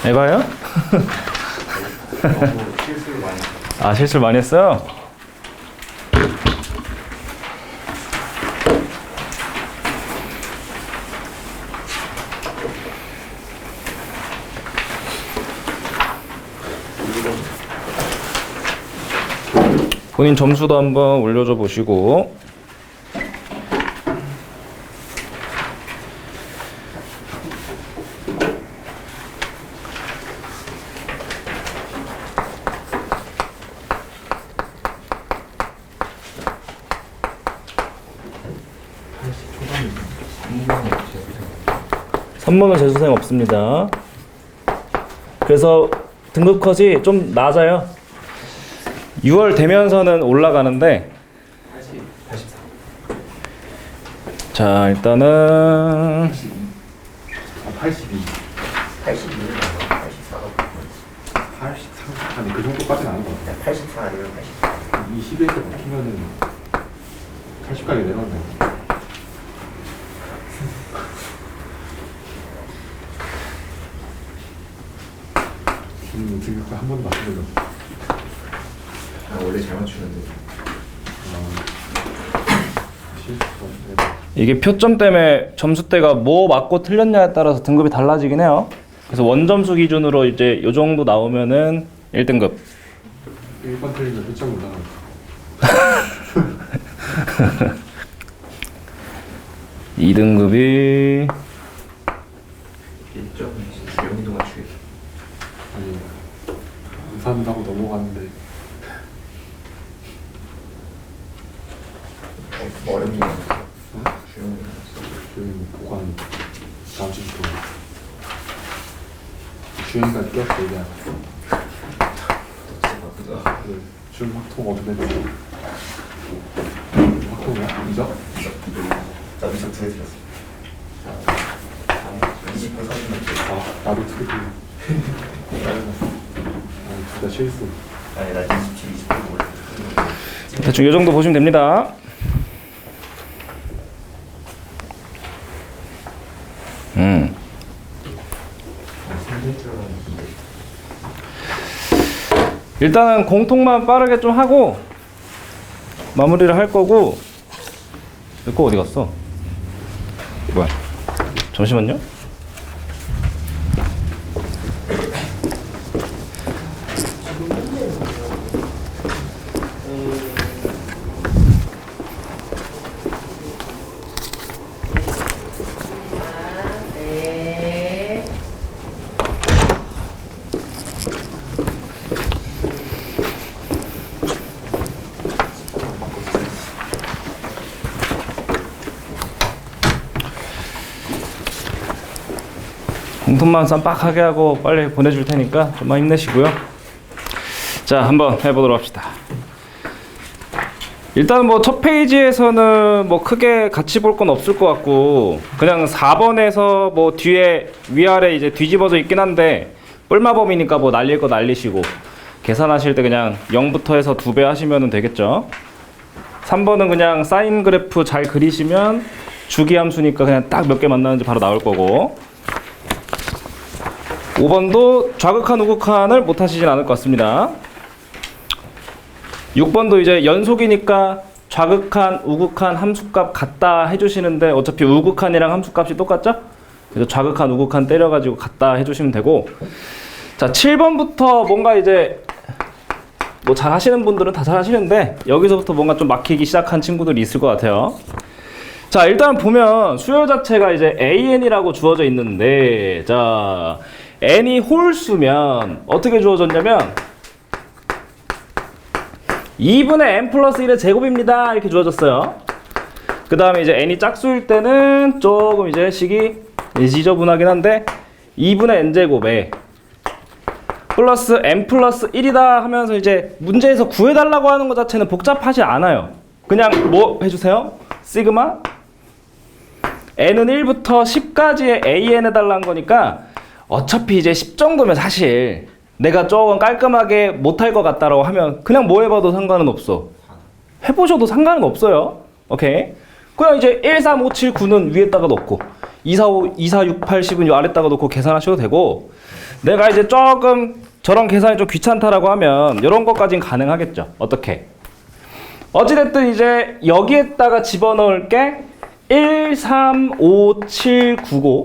에바요? 실수를 많이 했어요. 아, 실수를 많이 했어요? 본인 점수도 한번 올려줘 보시고. 선문은 재수생 없습니다. 그래서 등급 컷이 좀 낮아요. 6월 되면서는 올라가는데. 84. 자, 일단은 82. 82는 84가 83. 아니 그 정도까지는 아닌 것 같아요. 84 아니면 84. 이 11대 먹히면은 80까지 내려간다. 등급과 한 번도 맞춰보려. 원래 잘 맞추는데. 이게 표점 때문에 점수대가 뭐 맞고 틀렸냐에 따라서 등급이 달라지긴 해요. 그래서 원점수 기준으로 이제 요 정도 나오면은 1등급. 1번 틀리면 표점 올라가고. 2등급이 1점 주영이도 맞추겠다. 아니 감사한다고 넘어갔는데 어렵네요. 주영이 주영이 보관 다음 주부터 주영이가 뛰었어 이제. 준 확통 어떻게 됐어? 확통이야? 이적? 나 미적 2개 들었어. 20분 30분. 아 나도 두개 들어. 둘다 실수. 아니 나 27, 20분 몰라. 대충 요 정도 보시면 됩니다. 일단은 공통만 빠르게 좀 하고 마무리를 할 거고. 이거 어디 갔어? 뭐야? 잠시만요. 공통만 쌈박하게 하고 빨리 보내줄 테니까 좀만 힘내시고요. 자, 한번 해보도록 합시다. 일단 뭐 첫 페이지에서는 뭐 크게 같이 볼 건 없을 것 같고, 그냥 4번에서 뭐 뒤에 위아래 이제 뒤집어져 있긴 한데 뿔마범이니까 뭐 날릴 거 날리시고, 계산하실 때 그냥 0부터 해서 2배 하시면 되겠죠. 3번은 그냥 사인 그래프 잘 그리시면 주기함수니까 그냥 딱 몇 개 만나는지 바로 나올 거고, 5번도 좌극한 우극한을 못 하시진 않을 것 같습니다. 6번도 이제 연속이니까 좌극한 우극한 함수값 같다 해주시는데 어차피 우극한이랑 함수값이 똑같죠? 그래서 좌극한 우극한 때려가지고 같다 해주시면 되고, 자 7번부터 뭔가 이제 뭐 잘 하시는 분들은 다 잘 하시는데 여기서부터 뭔가 좀 막히기 시작한 친구들이 있을 것 같아요. 자 일단 보면 수열 자체가 이제 AN이라고 주어져 있는데, 자 n이 홀수면 어떻게 주어졌냐면 2분의 n 플러스 1의 제곱입니다 이렇게 주어졌어요. 그 다음에 이제 n이 짝수일 때는 조금 이제 식이 지저분하긴 한데 2분의 n제곱에 플러스 n 플러스 1이다 하면서 이제 문제에서 구해달라고 하는 것 자체는 복잡하지 않아요. 그냥 뭐 해주세요? 시그마 n은 1부터 10까지의 an 해달라는 거니까 어차피 이제 10 정도면 사실 내가 조금 깔끔하게 못할 것 같다라고 하면 그냥 뭐 해봐도 상관은 없어. 해보셔도 상관은 없어요. 오케이. 그냥 이제 1, 3, 5, 7, 9는 위에다가 넣고 245, 246, 80은 요 아래다가 놓고 계산하셔도 되고, 내가 이제 조금 저런 계산이 좀 귀찮다라고 하면 이런 것까지는 가능하겠죠. 어떻게? 어찌됐든 이제 여기에다가 집어넣을 게 1, 3, 5, 7, 9, 5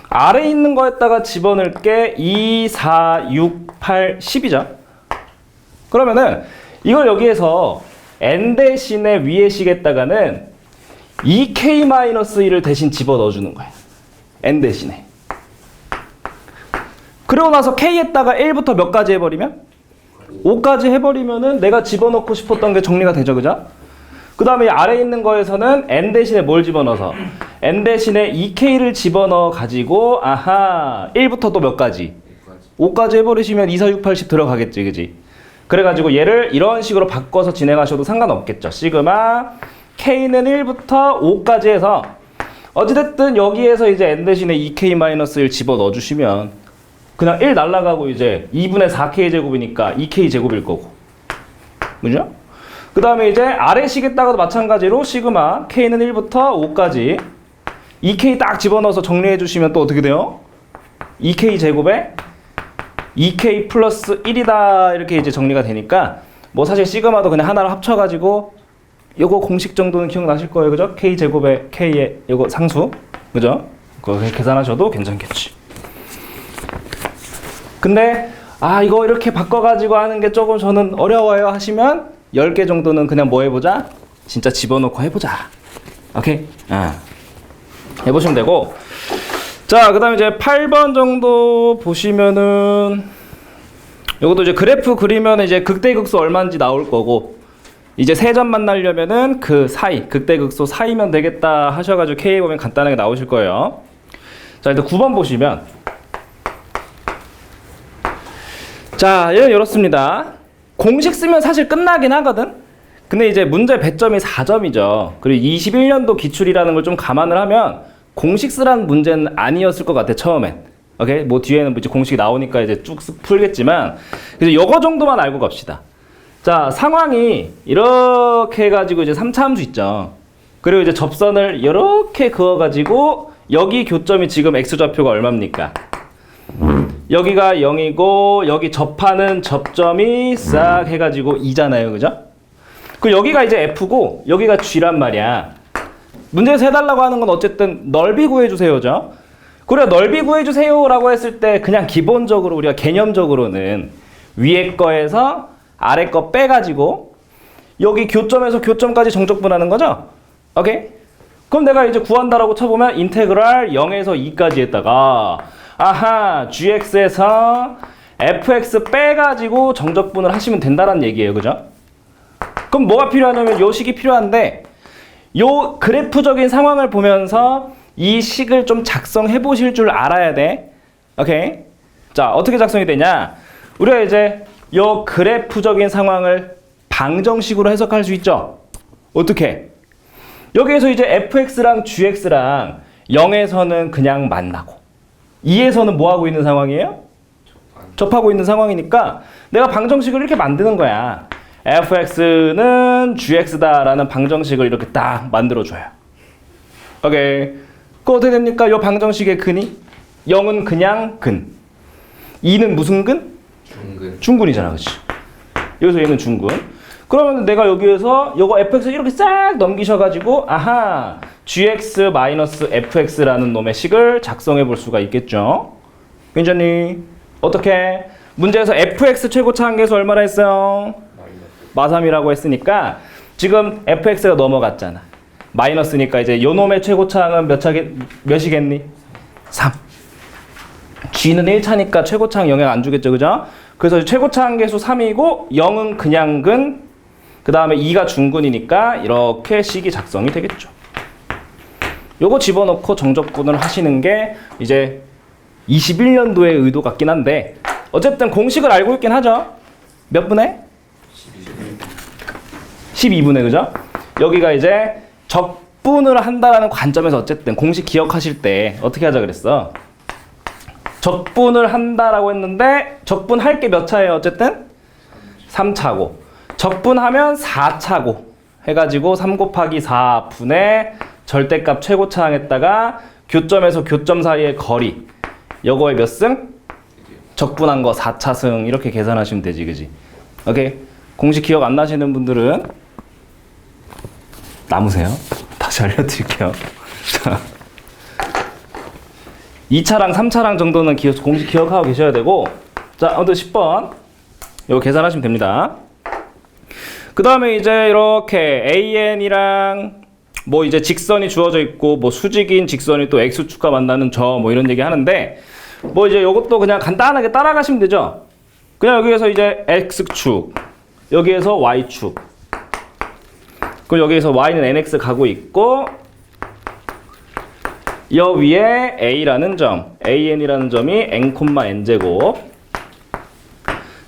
아래 있는 거에다가 집어넣을 게 2, 4, 6, 8, 10이죠. 그러면은 이걸 여기에서 n 대신에 위에 식에다가는 2k-1을 대신 집어넣어 주는 거예요. n 대신에. 그러고 나서 k에다가 1부터 몇 가지 해버리면? 5까지 해버리면은 내가 집어넣고 싶었던 게 정리가 되죠. 그죠? 그 다음에 아래에 있는 거에서는 n 대신에 뭘 집어넣어서? n 대신에 2k를 집어넣어 가지고 아하 1부터 또 몇 가지? 5까지 해버리시면 2, 4, 6, 80 들어가겠지. 그지? 그래가지고 얘를 이런 식으로 바꿔서 진행하셔도 상관없겠죠. 시그마 k는 1부터 5까지 해서 어찌됐든 여기에서 이제 n 대신에 2k-1 집어넣어 주시면 그냥 1 날라가고 이제 2분의 4k 제곱이니까 2k 제곱일 거고. 그죠? 그 다음에 이제 아래식에다가도 마찬가지로 시그마 k는 1부터 5까지 2k 딱 집어넣어서 정리해 주시면 또 어떻게 돼요? 2k 제곱에 2k 플러스 1이다 이렇게 이제 정리가 되니까 뭐 사실 시그마도 그냥 하나로 합쳐가지고 요거 공식 정도는 기억나실 거예요. 그죠? k 제곱에 k의 요거 상수. 그죠? 그거 계산하셔도 괜찮겠지. 근데 이거 이렇게 바꿔가지고 하는 게 조금 저는 어려워요 하시면 10개 정도는 그냥 뭐 해보자? 진짜 집어넣고 해보자. 오케이? 해보시면 되고, 자, 그 다음에 이제 8번 정도 보시면은 요것도 이제 그래프 그리면 이제 극대극소 얼마인지 나올 거고, 이제 세 점 만나려면은 그 사이, 극대극소 사이면 되겠다 하셔가지고 K 보면 간단하게 나오실 거예요. 자, 일단 9번 보시면, 자, 얘는 이렇습니다. 공식 쓰면 사실 끝나긴 하거든? 근데 이제 문제 배점이 4점이죠. 그리고 21년도 기출이라는 걸 좀 감안을 하면 공식 쓰라는 문제는 아니었을 것 같아, 처음엔. 오케이? 뭐 뒤에는 이제 공식이 나오니까 이제 쭉 풀겠지만, 그래서 요거 정도만 알고 갑시다. 자, 상황이 이렇게 해가지고 이제 3차 함수 있죠. 그리고 이제 접선을 이렇게 그어가지고 여기 교점이 지금 x좌표가 얼마입니까? 여기가 0이고 여기 접하는 접점이 싹 해가지고 2잖아요. 그죠? 그리고 여기가 이제 F고 여기가 G란 말이야. 문제에서 해달라고 하는 건 어쨌든 넓이 구해주세요. 그죠? 그리고 넓이 구해주세요 라고 했을 때 그냥 기본적으로 우리가 개념적으로는 위에 거에서 아래 거 빼가지고 여기 교점에서 교점까지 정적분하는 거죠? 오케이? 그럼 내가 이제 구한다라고 쳐보면 인테그랄 0에서 2까지 했다가 아하 gx에서 fx 빼가지고 정적분을 하시면 된다는 얘기예요. 그죠? 그럼 뭐가 필요하냐면 요 식이 필요한데 요 그래프적인 상황을 보면서 이 식을 좀 작성해 보실 줄 알아야 돼. 오케이? 자, 어떻게 작성이 되냐? 우리가 이제 요 그래프적인 상황을 방정식으로 해석할 수 있죠? 어떻게? 여기에서 이제 fx랑 gx랑 0에서는 그냥 만나고 2에서는 뭐 하고 있는 상황이에요? 접하고 있는 상황이니까 내가 방정식을 이렇게 만드는 거야. fx는 gx다 라는 방정식을 이렇게 딱 만들어줘요. 오케이. 그거 어떻게 됩니까? 이 방정식의 근이 0은 그냥 근, 2는 무슨 근? 중근. 중근이잖아. 그치? 여기서 얘는 중근. 그러면 내가 여기에서 요거 fx 이렇게 싹 넘기셔가지고 아하 gx-fx라는 놈의 식을 작성해 볼 수가 있겠죠. 괜찮니? 어떻게? 문제에서 fx 최고차 한계수 얼마나 했어요? -3이라고 했으니까 지금 fx가 넘어갔잖아. 마이너스니까 이제 요 놈의 최고차항은 몇이겠니? 3. g는 1차니까 최고차항 영향 안 주겠죠. 그죠? 그래서 최고차항 계수 3이고 0은 그냥 근, 그 다음에 2가 중근이니까 이렇게 식이 작성이 되겠죠. 요거 집어넣고 정적분을 하시는 게 이제 21년도의 의도 같긴 한데 어쨌든 공식을 알고 있긴 하죠. 몇 분에? 12분에. 그죠? 여기가 이제 적분을 한다라는 관점에서 어쨌든 공식 기억하실 때 어떻게 하자 그랬어? 적분을 한다라고 했는데 적분할 게 몇 차예요? 어쨌든 3차고 적분하면 4차고 해가지고 3 곱하기 4분의 절대값 최고차항에다가 교점에서 교점 사이의 거리. 요거의 몇 승? 적분한 거 4차승. 이렇게 계산하시면 되지, 그지? 오케이. 공식 기억 안 나시는 분들은 남으세요. 다시 알려드릴게요. 자, 2차랑 3차랑 정도는 공식 기억하고 계셔야 되고, 자, 아무튼 10번. 이거 계산하시면 됩니다. 그 다음에 이제 이렇게 AN이랑 뭐 이제 직선이 주어져 있고, 뭐 수직인 직선이 또 X축과 만나는 저 뭐 이런 얘기 하는데, 뭐 이제 이것도 그냥 간단하게 따라가시면 되죠. 그냥 여기에서 이제 X축, 여기에서 Y축, 그리고 여기에서 Y는 NX 가고 있고, 여 위에 A라는 점, AN이라는 점이 N, N제곱.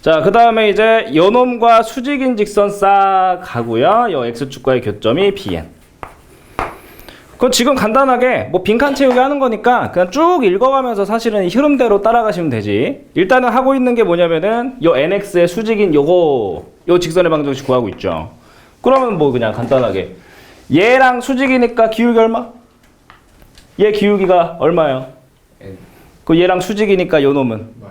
자, 그 다음에 이제 요 놈과 수직인 직선 싹 가고요. 요 X축과의 교점이 BN. 그건 지금 간단하게 뭐 빈칸 채우기 하는 거니까 그냥 쭉 읽어가면서 사실은 이 흐름대로 따라가시면 되지. 일단은 하고 있는 게 뭐냐면은 요 NX의 수직인 요 직선의 방정식 구하고 있죠. 그러면 뭐 그냥 간단하게 얘랑 수직이니까 기울기 얼마? 얘 기울기가 얼마예요? N 그 얘랑 수직이니까 요 놈은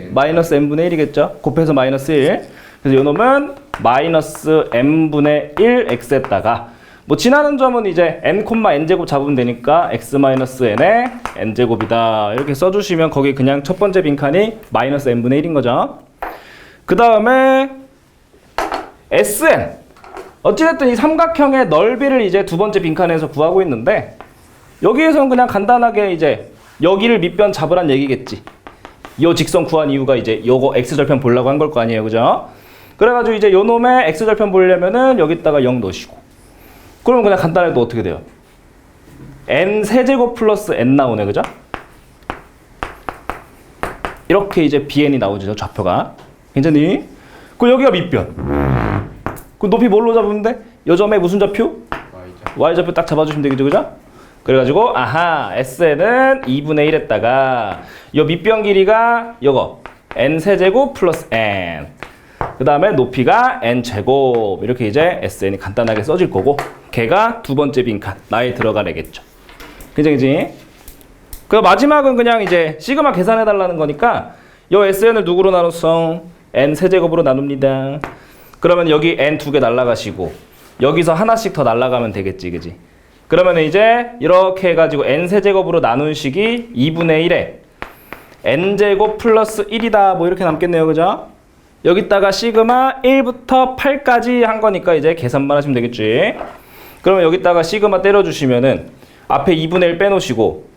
마이너스 n분의 1이겠죠? 곱해서 마이너스 1. 그래서 요 놈은 마이너스 n분의 1 x에다가 뭐 지나는 점은 이제 n, n제곱 잡으면 되니까 x-n의 n제곱이다. 이렇게 써주시면 거기 그냥 첫 번째 빈칸이 마이너스 n분의 1인 거죠. 그 다음에 sn. 어찌됐든 이 삼각형의 넓이를 이제 두 번째 빈칸에서 구하고 있는데, 여기에서는 그냥 간단하게 이제 여기를 밑변 잡으란 얘기겠지. 요 직선 구한 이유가 이제 요거 x절편 보려고 한 걸 거 아니에요, 그죠? 그래가지고 이제 요 놈의 x절편 보려면은 여기다가 0 넣으시고, 그러면 그냥 간단하게 또 어떻게 돼요? n 세제곱 플러스 n 나오네, 그죠? 이렇게 이제 bn이 나오죠, 좌표가. 괜찮니? 그 여기가 밑변. 그 높이 뭘로 잡으면 돼? 요 점에 무슨 좌표? y좌표 딱 잡아주시면 되겠죠, 그죠? 그래가지고 아하, SN은 2분의 1 했다가 요 밑변 길이가 요거 n 세제곱 플러스 n, 그 다음에 높이가 n제곱. 이렇게 이제 SN이 간단하게 써질 거고, 걔가 두 번째 빈칸 나에 들어갈 애겠죠. 그지? 그 마지막은 그냥 이제 시그마 계산해 달라는 거니까 요 SN을 누구로 나눴어? n 세제곱으로 나눕니다. 그러면 여기 n 두 개 날라가시고 여기서 하나씩 더 날라가면 되겠지, 그지? 그러면 이제 이렇게 해가지고 n 세제곱으로 나눈 식이 2분의 1에 n제곱 플러스 1이다. 뭐 이렇게 남겠네요, 그죠? 여기다가 시그마 1부터 8까지 한 거니까 이제 계산만 하시면 되겠지. 그러면 여기다가 시그마 때려주시면은 앞에 2분의 1 빼놓으시고,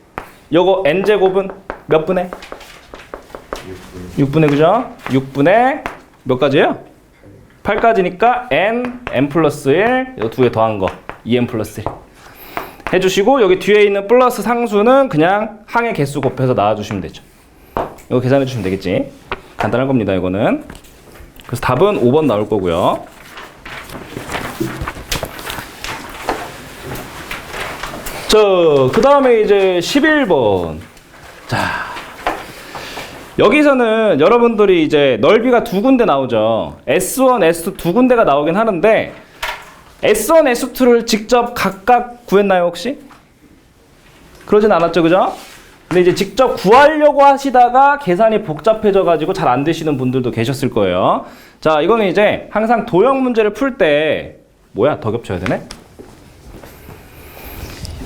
요거 n제곱은 몇 분의? 6분의, 그죠? 6분의 몇 가지예요? 8까지니까 n 플러스 1, 이거 두 개 더한 거 2n 플러스 1 해주시고, 여기 뒤에 있는 플러스 상수는 그냥 항의 개수 곱해서 나와주시면 되죠. 이거 계산해 주시면 되겠지. 간단한 겁니다, 이거는. 그래서 답은 5번 나올 거고요. 그 다음에 이제 11번. 자, 여기서는 여러분들이 이제 넓이가 두 군데 나오죠. S1, S2 두 군데가 나오긴 하는데, S1, S2를 직접 각각 구했나요, 혹시? 그러진 않았죠, 그죠? 근데 이제 직접 구하려고 하시다가 계산이 복잡해져가지고 잘 안 되시는 분들도 계셨을 거예요. 자, 이거는 이제 항상 도형 문제를 풀 때, 뭐야, 더 겹쳐야 되네?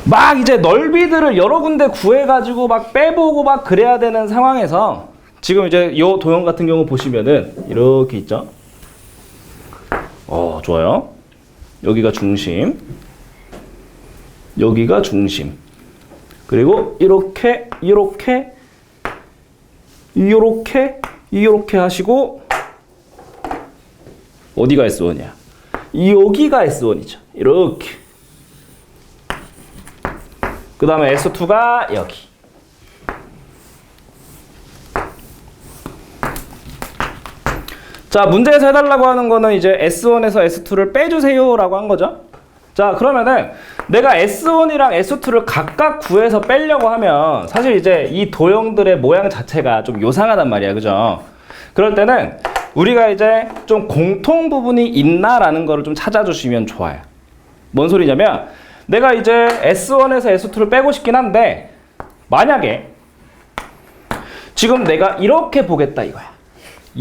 막 이제 넓이들을 여러 군데 구해가지고 막 빼보고 막 그래야 되는 상황에서, 지금 이제 요 도형 같은 경우 보시면은 이렇게 있죠? 좋아요. 여기가 중심, 여기가 중심, 그리고 이렇게 하시고, 어디가 S1이야? 여기가 S1이죠. 이렇게. 그 다음에 S2가 여기. 자, 문제에서 해달라고 하는 거는 이제 S1에서 S2를 빼주세요 라고 한 거죠. 자, 그러면은 내가 S1이랑 S2를 각각 구해서 빼려고 하면 사실 이제 이 도형들의 모양 자체가 좀 요상하단 말이야, 그죠? 그럴 때는 우리가 이제 좀 공통 부분이 있나라는 거를 좀 찾아주시면 좋아요. 뭔 소리냐면, 내가 이제 S1에서 S2를 빼고 싶긴 한데 만약에 지금 내가 이렇게 보겠다 이거야.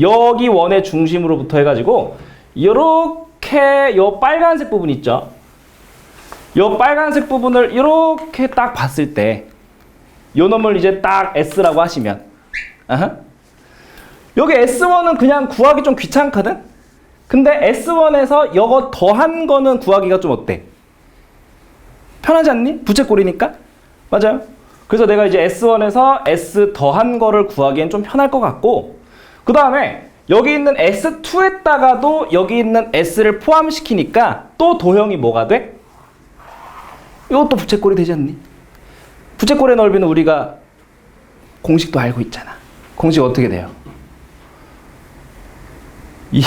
여기 원의 중심으로부터 해가지고 이렇게 요 빨간색 부분 있죠. 요 빨간색 부분을 이렇게 딱 봤을 때 요 놈을 이제 딱 S라고 하시면 아하. 여기 S1은 그냥 구하기 좀 귀찮거든? 근데 S1에서 요거 더한 거는 구하기가 좀 어때? 편하지 않니? 부채꼴이니까? 맞아요. 그래서 내가 이제 S1에서 S 더한 거를 구하기엔 좀 편할 것 같고, 그 다음에 여기 있는 S2에다가도 여기 있는 S를 포함시키니까 또 도형이 뭐가 돼? 이것도 부채꼴이 되지 않니? 부채꼴의 넓이는 우리가 공식도 알고 있잖아. 공식 어떻게 돼요? 이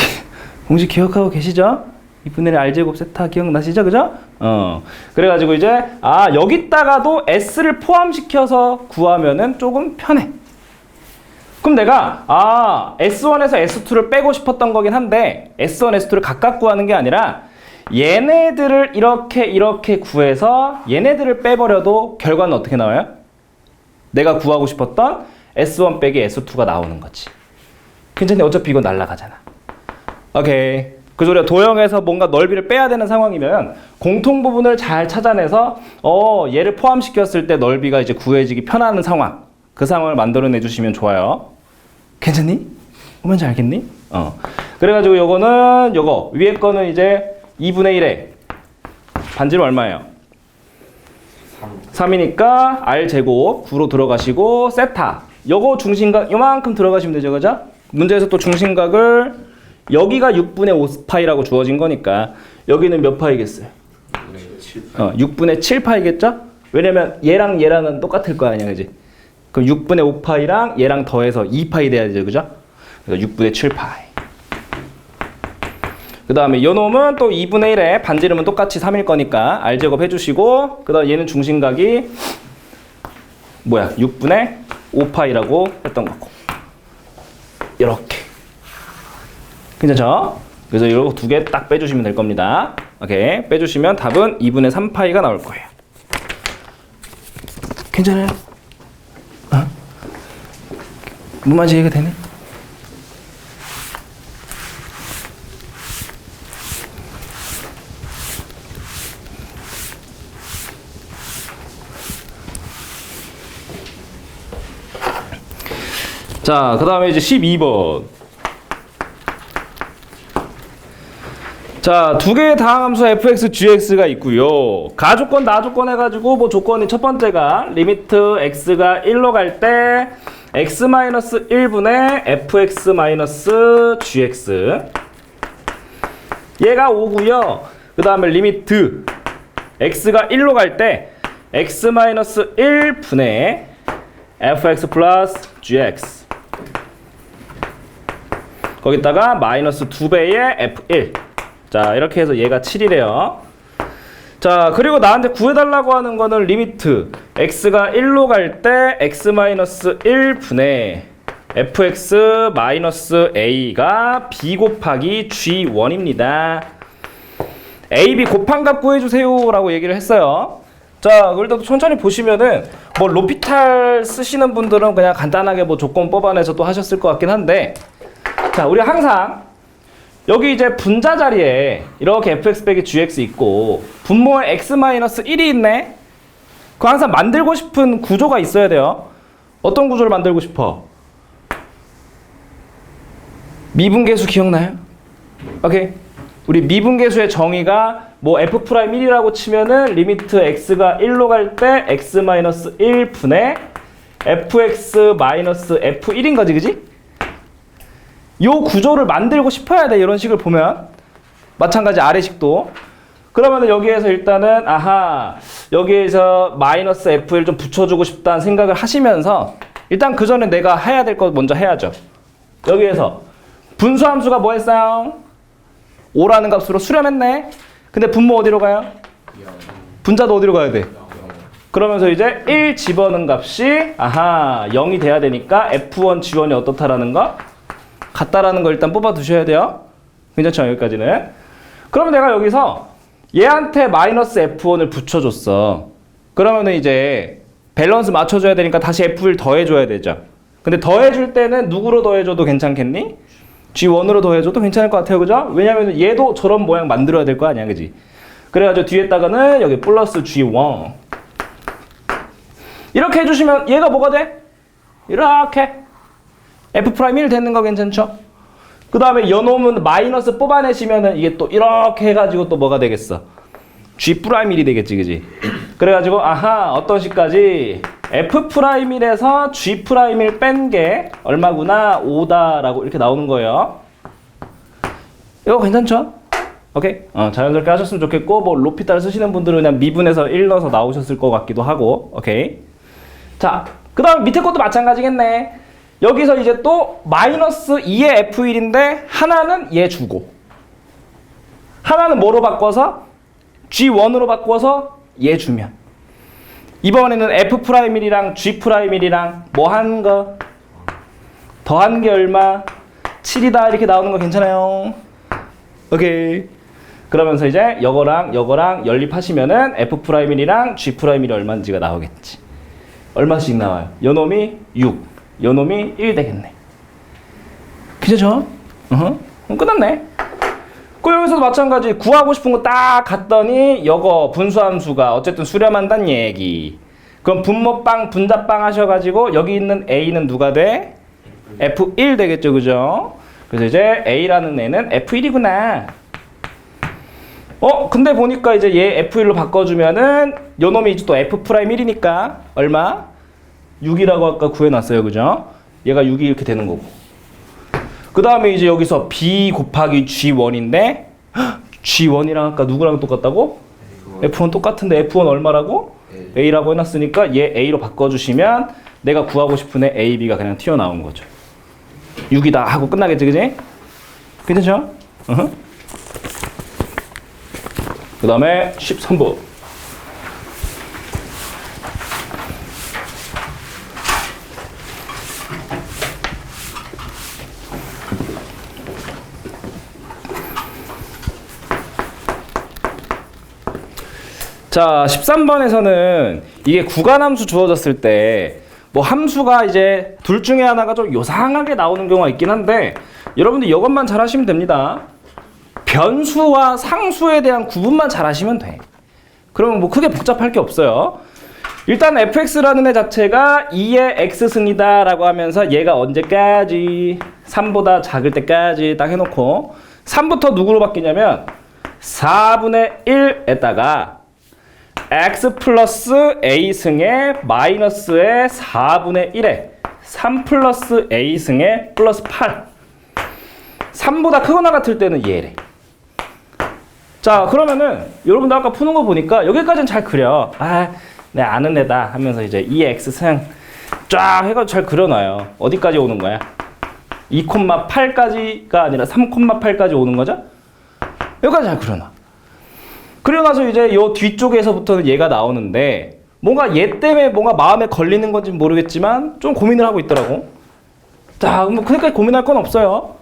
공식 기억하고 계시죠? 2분의 1 R제곱 세타 기억나시죠? 그죠? 그래가지고 이제 여기다가도 S를 포함시켜서 구하면은 조금 편해. 그럼 내가 S1에서 S2를 빼고 싶었던 거긴 한데 S1, S2를 각각 구하는 게 아니라 얘네들을 이렇게 구해서 얘네들을 빼버려도 결과는 어떻게 나와요? 내가 구하고 싶었던 S1 빼기 S2가 나오는 거지. 괜찮니? 어차피 이거 날라가잖아. 오케이. 그래서 우리가 도형에서 뭔가 넓이를 빼야 되는 상황이면 공통 부분을 잘 찾아내서 얘를 포함시켰을 때 넓이가 이제 구해지기 편한 상황, 그 상황을 만들어내 주시면 좋아요. 괜찮니? 뭔지 알겠니? 그래가지고 요거는 요거 위에 거는 이제 2분의 1에 반지름 얼마예요? 3이니까 R제곱 9로 들어가시고 세타 요거 중심각 요만큼 들어가시면 되죠. 그죠? 문제에서 또 중심각을 여기가 6분의 5파이라고 주어진 거니까 여기는 몇 파이겠어요? 6분의 7파이겠죠? 왜냐면 얘랑 얘랑은 똑같을 거 아니야. 그지? 그럼 6분의 5파이랑 얘랑 더해서 2파이 돼야 되죠. 그죠? 그래서 6분의 7파이. 그 다음에 요 놈은 또 2분의 1에 반지름은 똑같이 3일 거니까 R제곱 해주시고, 그 다음 얘는 중심각이 뭐야? 6분의 5파이라고 했던 거고. 이렇게. 괜찮죠? 그래서 이거 두 개 딱 빼주시면 될 겁니다. 오케이. 빼주시면 답은 2분의 3파이가 나올 거예요. 괜찮아요? 무마지 이해가 되네? 자, 그 다음에 이제 12번. 자, 두 개의 다항함수 fx, gx가 있고요. 가조건, 나조건 해가지고 뭐 조건이 첫 번째가 리미트 x가 1로 갈 때 x-1분의 fx-gx 얘가 5고요. 그 다음에 리미트 x가 1로 갈 때 x-1분의 fx 플러스 gx 거기다가 마이너스 2배의 f1. 자, 이렇게 해서 얘가 7이래요. 자, 그리고 나한테 구해달라고 하는 거는 리미트 x가 1로 갈 때 x-1분의 fx-a가 b 곱하기 g1입니다. a, b 곱한 값 구해주세요 라고 얘기를 했어요. 자, 그래도 천천히 보시면은 뭐 로피탈 쓰시는 분들은 그냥 간단하게 뭐 조건 뽑아내서 또 하셨을 것 같긴 한데, 자, 우리 항상 여기 이제 분자 자리에 이렇게 fx 빼기 gx 있고 분모에 x-1이 있네. 그 항상 만들고 싶은 구조가 있어야 돼요. 어떤 구조를 만들고 싶어? 미분계수 기억나요? 오케이. 우리 미분계수의 정의가 뭐 f'1이라고 치면은 리미트 x가 1로 갈 때 x-1분의 fx-f1인 거지, 그지? 요 구조를 만들고 싶어야 돼. 이런 식을 보면 마찬가지 아래식도. 그러면 여기에서 일단은 여기에서 마이너스 f를 좀 붙여주고 싶다는 생각을 하시면서 일단 그 전에 내가 해야 될 거 먼저 해야죠. 여기에서 분수함수가 뭐 했어요? 5라는 값으로 수렴했네. 근데 분모 어디로 가요? 분자도 어디로 가야 돼? 그러면서 이제 1 집어넣은 값이 0이 돼야 되니까 f1 g1이 어떻다라는 거? 같다라는 걸 일단 뽑아 두셔야 돼요. 괜찮죠? 여기까지는. 그러면 내가 여기서 얘한테 마이너스 f1을 붙여줬어. 그러면은 이제 밸런스 맞춰줘야 되니까 다시 F를 더해줘야 되죠. 근데 더해줄 때는 누구로 더해줘도 괜찮겠니? G1으로 더해줘도 괜찮을 것 같아요. 그죠? 왜냐면 얘도 저런 모양 만들어야 될 거 아니야. 그지? 그래가지고 뒤에다가는 여기 플러스 G1 이렇게 해주시면 얘가 뭐가 돼? 이렇게 F'1 되는 거 괜찮죠? 그 다음에 요놈은 마이너스 뽑아내시면은 이게 또 이렇게 해가지고 또 뭐가 되겠어? G'1이 되겠지, 그지? 그래가지고 아하 어떤 식까지 F'1에서 G'1 뺀 게 얼마구나? 5다라고 이렇게 나오는 거예요. 이거 괜찮죠? 오케이? 자연스럽게 하셨으면 좋겠고 뭐 로피탈 쓰시는 분들은 그냥 미분해서 1 넣어서 나오셨을 것 같기도 하고 오케이? 자, 그 다음 밑에 것도 마찬가지겠네. 여기서 이제 또 마이너스 2의 F1인데 하나는 얘 주고 하나는 뭐로 바꿔서? G1으로 바꿔서 얘 주면 이번에는 F'1이랑 G'1이랑 뭐 한 거? 더한 게 얼마? 7이다 이렇게 나오는 거 괜찮아요? 오케이. 그러면서 이제 요거랑 연립하시면은 F'1이랑 G'1이 얼마인지가 나오겠지. 얼마씩 나와요? 요놈이 6, 요놈이 1 되겠네. 괜찮죠? 그럼 끝났네. 그 여기서도 마찬가지 구하고 싶은 거 딱 갔더니 요거 분수함수가 어쨌든 수렴한다는 얘기. 그럼 분모빵 분자빵 하셔가지고 여기 있는 A는 누가 돼? F1 되겠죠, 그죠? 그래서 이제 A라는 애는 F1이구나. 근데 보니까 이제 얘 F1로 바꿔주면은 요 놈이 이제 또 F'1이니까 얼마? 6이라고 아까 구해놨어요, 그죠? 얘가 6이 이렇게 되는 거고. 그 다음에 이제 여기서 B 곱하기 G1인데 G1이랑 아까 누구랑 똑같다고? F1 똑같은데 F1 얼마라고? A라고 해놨으니까 얘 A로 바꿔주시면 내가 구하고 싶은 애 A, B가 그냥 튀어나온 거죠. 6이다 하고 끝나겠지, 그지? 괜찮죠? 그 다음에 13번. 자, 13번에서는 이게 구간함수 주어졌을 때 뭐 함수가 이제 둘 중에 하나가 좀 요상하게 나오는 경우가 있긴 한데 여러분들 이것만 잘 하시면 됩니다. 변수와 상수에 대한 구분만 잘 하시면 돼. 그러면 뭐 크게 복잡할 게 없어요. 일단 fx라는 애 자체가 2의 x승이다 라고 하면서 얘가 언제까지 3보다 작을 때까지 딱 해놓고 3부터 누구로 바뀌냐면 4분의 1에다가 x 플러스 a승의 마이너스의 4분의 1에 3 플러스 a승의 플러스 8 3보다 크거나 같을 때는 얘래. 자, 그러면은 여러분들 아까 푸는 거 보니까 여기까지는 잘 그려. 내 아는 애다 하면서 이제 2x승 쫙 해가지고 잘 그려놔요. 어디까지 오는 거야? 2,8까지가 아니라 3,8까지 오는 거죠? 여기까지 잘 그려놔. 그리고 나서 이제 요 뒤쪽에서부터는 얘가 나오는데 뭔가 얘 때문에 뭔가 마음에 걸리는 건지 모르겠지만 좀 고민을 하고 있더라고. 자, 뭐 그러니까 고민할 건 없어요.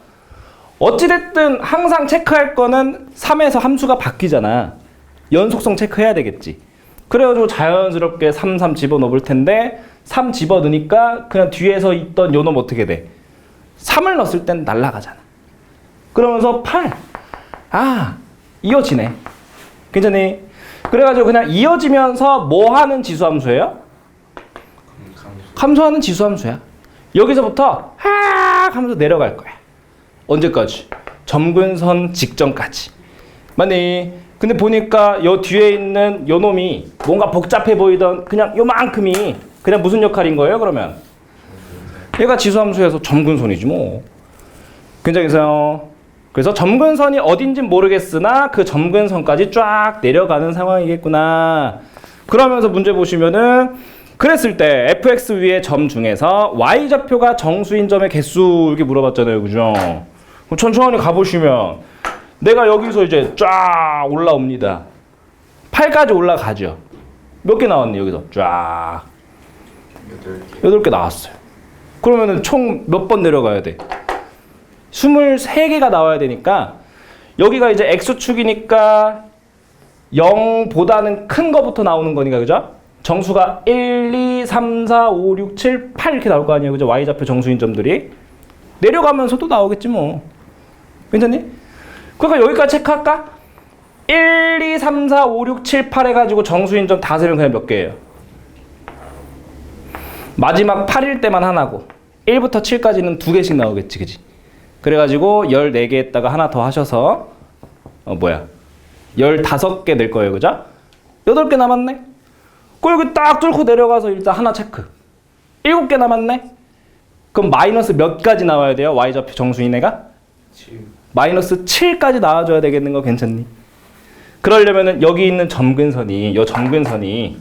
어찌됐든 항상 체크할 거는 3에서 함수가 바뀌잖아. 연속성 체크해야 되겠지. 그래가지고 자연스럽게 3 집어넣을 텐데 3 집어넣으니까 그냥 뒤에서 있던 요놈 어떻게 돼? 3을 넣었을 땐 날아가잖아. 그러면서 8. 이어지네. 괜찮니? 그래가지고 그냥 이어지면서 뭐 하는 지수함수예요? 감소하는 지수함수야. 여기서부터 하면서 내려갈 거야. 언제까지? 점근선 직전까지. 맞니? 근데 보니까 요 뒤에 있는 요 놈이 뭔가 복잡해 보이던 그냥 요만큼이 그냥 무슨 역할인 거예요, 그러면? 얘가 지수함수에서 점근선이지 뭐. 굉장히서요. 그래서 점근선이 어딘진 모르겠으나 그 점근선까지 쫙 내려가는 상황이겠구나. 그러면서 문제 보시면은 그랬을 때 fx 위의 점 중에서 y좌표가 정수인 점의 개수 이렇게 물어봤잖아요, 그죠? 그럼 천천히 가보시면 내가 여기서 이제 쫙 올라옵니다. 8까지 올라가죠. 몇 개 나왔네, 여기서 쫙 8개 나왔어요. 그러면은 총 몇 번 내려가야 돼? 23개가 나와야 되니까 여기가 이제 x축이니까 0보다는 큰 거부터 나오는 거니까, 그죠? 정수가 1, 2, 3, 4, 5, 6, 7, 8 이렇게 나올 거 아니에요. 그죠? Y좌표 정수인 점들이. 내려가면서 또 나오겠지 뭐. 괜찮니? 그러니까 여기까지 체크할까? 1, 2, 3, 4, 5, 6, 7, 8 해가지고 정수인 점 다 세면 그냥 몇 개예요? 마지막 8일 때만 하나고 1부터 7까지는 2개씩 나오겠지. 그지? 그래가지고 14개에다가 하나 더 하셔서 15개 낼 거예요. 그죠? 8개 남았네? 그 여기 딱 뚫고 내려가서 일단 하나 체크. 7개 남았네? 그럼 마이너스 몇 가지 나와야 돼요? Y좌표 정수인 애가? 7. 마이너스 7까지 나와줘야 되겠는 거 괜찮니? 그러려면은 여기 있는 점근선이, 요 점근선이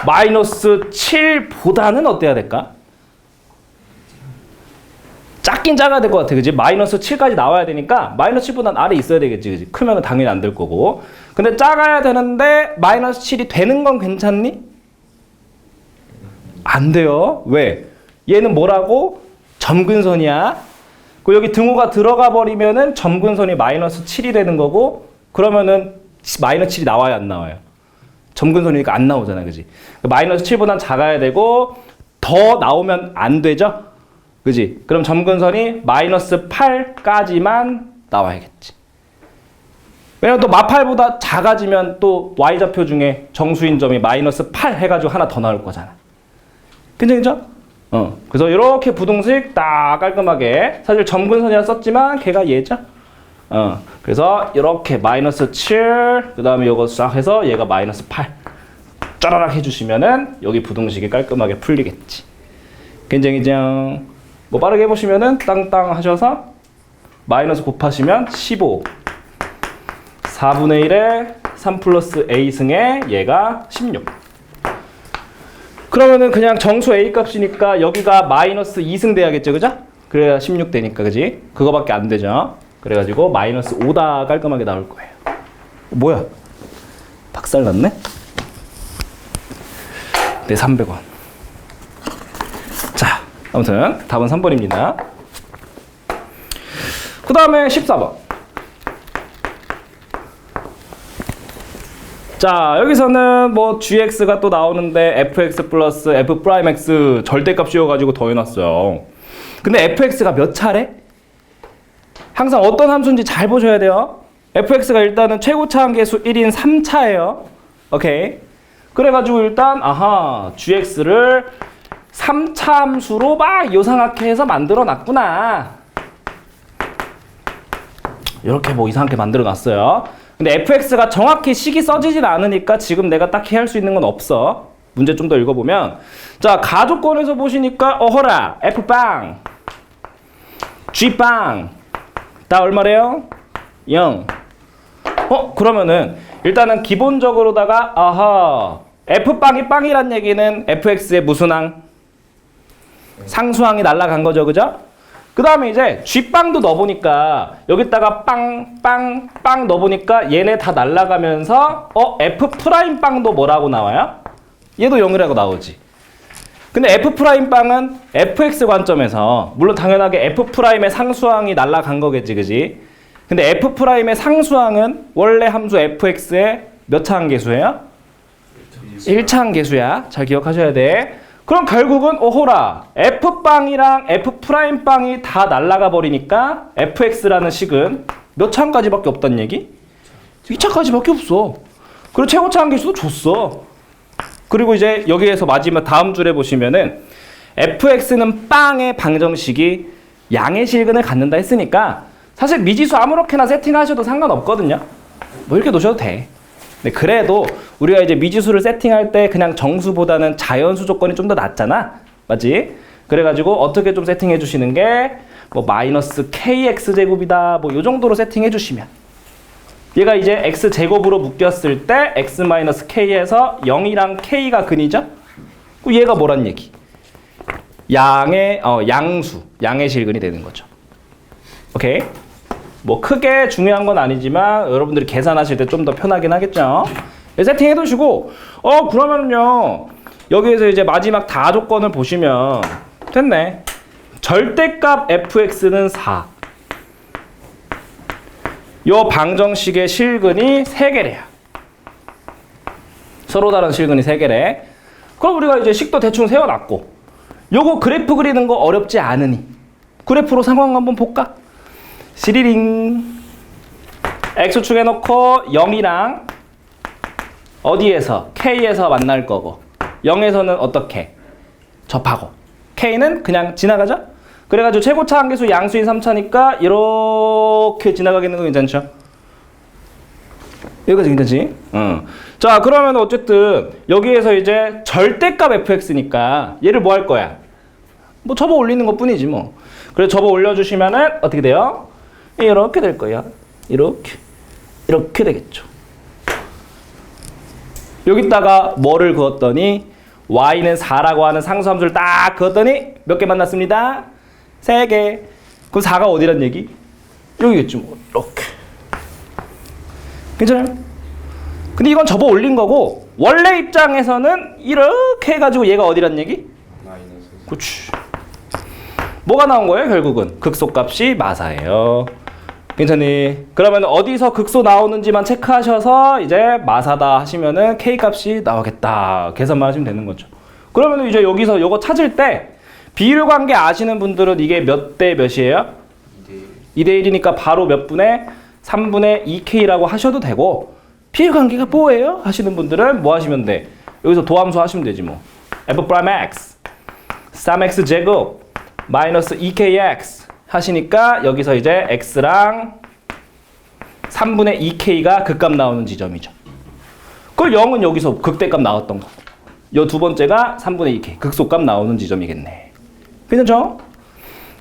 마이너스 7보다는 어때야 될까? 작긴 작아야 될 것 같아. 그지? 마이너스 7까지 나와야 되니까 마이너스 7보다는 아래 있어야 되겠지. 그지? 크면은 당연히 안 될 거고. 근데 작아야 되는데 마이너스 7이 되는 건 괜찮니? 안 돼요. 왜? 얘는 뭐라고? 점근선이야. 그 여기 등호가 들어가 버리면은 점근선이 마이너스 7이 되는 거고, 그러면은 마이너스 7이 나와요, 안 나와요? 점근선이니까 안 나오잖아. 그지? 마이너스 7보단 작아야 되고 더 나오면 안 되죠? 그지? 그럼 점근선이 마이너스 8까지만 나와야겠지. 왜냐면 또 마팔보다 작아지면 또 Y좌표 중에 정수인 점이 마이너스 8 해가지고 하나 더 나올 거잖아. 그죠? 그래서 이렇게 부등식 딱 깔끔하게, 사실 점근선이라 썼지만 걔가 얘죠? 그래서 이렇게 마이너스 7, 그 다음에 이거 싹 해서 얘가 마이너스 8 짜라락 해주시면은 여기 부등식이 깔끔하게 풀리겠지. 굉장히죠. 뭐 빠르게 해보시면은 땅땅 하셔서 마이너스 곱하시면 15, 4분의 1에 3 플러스 A승에 얘가 16. 그러면은 그냥 정수 A 값이니까 여기가 마이너스 2승 돼야겠죠, 그죠? 그래야 16 되니까, 그지? 그거밖에 안 되죠. 그래가지고 마이너스 5다 깔끔하게 나올 거예요. 뭐야? 박살 났네? 네, 300원. 자, 아무튼 답은 3번입니다. 그 다음에 14번. 자, 여기서는 뭐 gx가 또 나오는데 fx 플러스 f 프라임 x 절대값 씌워가지고 더해놨어요. 근데 fx가 몇 차례? 항상 어떤 함수인지 잘 보셔야 돼요. fx가 일단은 최고차 함계수 1인 3차예요. 오케이. 그래가지고 일단 gx를 3차 함수로 막 요상하게 해서 만들어 놨구나. 이렇게 뭐 이상하게 만들어 놨어요. 근데 fx가 정확히 식이 써지진 않으니까 지금 내가 딱히 할 수 있는 건 없어. 문제 좀 더 읽어보면, 자, 가조건에서 보시니까 어허라 f빵 g빵 다 얼마래요? 0. 그러면은 일단은 기본적으로다가 f빵이 빵이란 얘기는 fx의 무슨 항? 상수항이 날라간 거죠, 그죠? 그 다음에 이제 g빵도 넣어보니까 여기다가 빵 넣어보니까 얘네 다 날라가면서 f'빵도 뭐라고 나와요? 얘도 0이라고 나오지. 근데 f'빵은 fx 관점에서 물론 당연하게 f'의 상수항이 날라간 거겠지, 그지? 근데 f'의 상수항은 원래 함수 fx의 몇 차 함계수예요? 1차 함계수야. 잘 기억하셔야 돼. 그럼 결국은 어호라 f빵이랑 f'빵이 다 날아가 버리니까 fx라는 식은 몇 차까지밖에 없단 얘기? 2차까지밖에 없어. 그리고 최고차 함계수도 줬어. 그리고 이제 여기에서 마지막 다음 줄에 보시면은 fx는 빵의 방정식이 양의 실근을 갖는다 했으니까 사실 미지수 아무렇게나 세팅하셔도 상관없거든요. 뭐 이렇게 놓으셔도 돼. 근데 그래도 우리가 이제 미지수를 세팅할 때 그냥 정수보다는 자연수 조건이 좀 더 낫잖아. 맞지? 그래가지고 어떻게 좀 세팅해 주시는 게 뭐 마이너스 kx제곱이다 뭐 요 정도로 세팅해 주시면 얘가 이제 x제곱으로 묶였을 때 x 마이너스 k에서 0이랑 k가 근이죠? 그럼 얘가 뭐란 얘기? 양의 양의 실근이 되는 거죠. 오케이? 뭐 크게 중요한 건 아니지만 여러분들이 계산하실 때 좀 더 편하긴 하겠죠. 세팅해 두시고 그러면요 여기에서 이제 마지막 다 조건을 보시면 됐네. 절대값 fx는 4, 요 방정식의 실근이 3개래요. 서로 다른 실근이 3개래. 그럼 우리가 이제 식도 대충 세워놨고 요거 그래프 그리는 거 어렵지 않으니 그래프로 상황 한번 볼까? 시리링 X축에 놓고 0이랑 어디에서? K에서 만날 거고 0에서는 어떻게? 접하고 K는 그냥 지나가죠? 그래가지고 최고차 한계수 양수인 3차니까 이렇게 지나가겠는 거 괜찮죠? 여기까지 괜찮지? 자, 그러면 어쨌든 여기에서 이제 절대값 fx니까 얘를 뭐 할 거야? 뭐 접어 올리는 것 뿐이지 뭐. 그래서 접어 올려주시면은 어떻게 돼요? 이렇게 될 거야. 이렇게 되겠죠. 여기다가 뭐를 그었더니 y는 4라고 하는 상수함수를 딱 그었더니 몇 개 만났습니다? 3개. 그럼 4가 어디란 얘기? 여기겠죠. 뭐. 이렇게. 괜찮아요? 근데 이건 접어 올린 거고 원래 입장에서는 이렇게 해가지고 얘가 어디란 얘기? 마이너스. 그치. 뭐가 나온 거예요? 결국은 극소값이 마사예요. 괜찮니? 그러면 어디서 극소 나오는지만 체크하셔서 이제 마사다 하시면은 K값이 나오겠다 계산만 하시면 되는 거죠. 그러면 이제 여기서 요거 찾을 때 비율 관계 아시는 분들은 이게 몇 대 몇이에요? 2대 1이니까 바로 몇 분의 3분의 2K라고 하셔도 되고 비율 관계가 뭐예요? 하시는 분들은 뭐 하시면 돼? 여기서 도함수 하시면 되지 뭐. f 프라임 x 3x 제곱 마이너스 2kx 하시니까 여기서 이제 x랑 3분의 2k가 극값 나오는 지점이죠. 그 0은 여기서 극대값 나왔던 거. 요 두 번째가 3분의 2k 극소값 나오는 지점이겠네. 괜찮죠?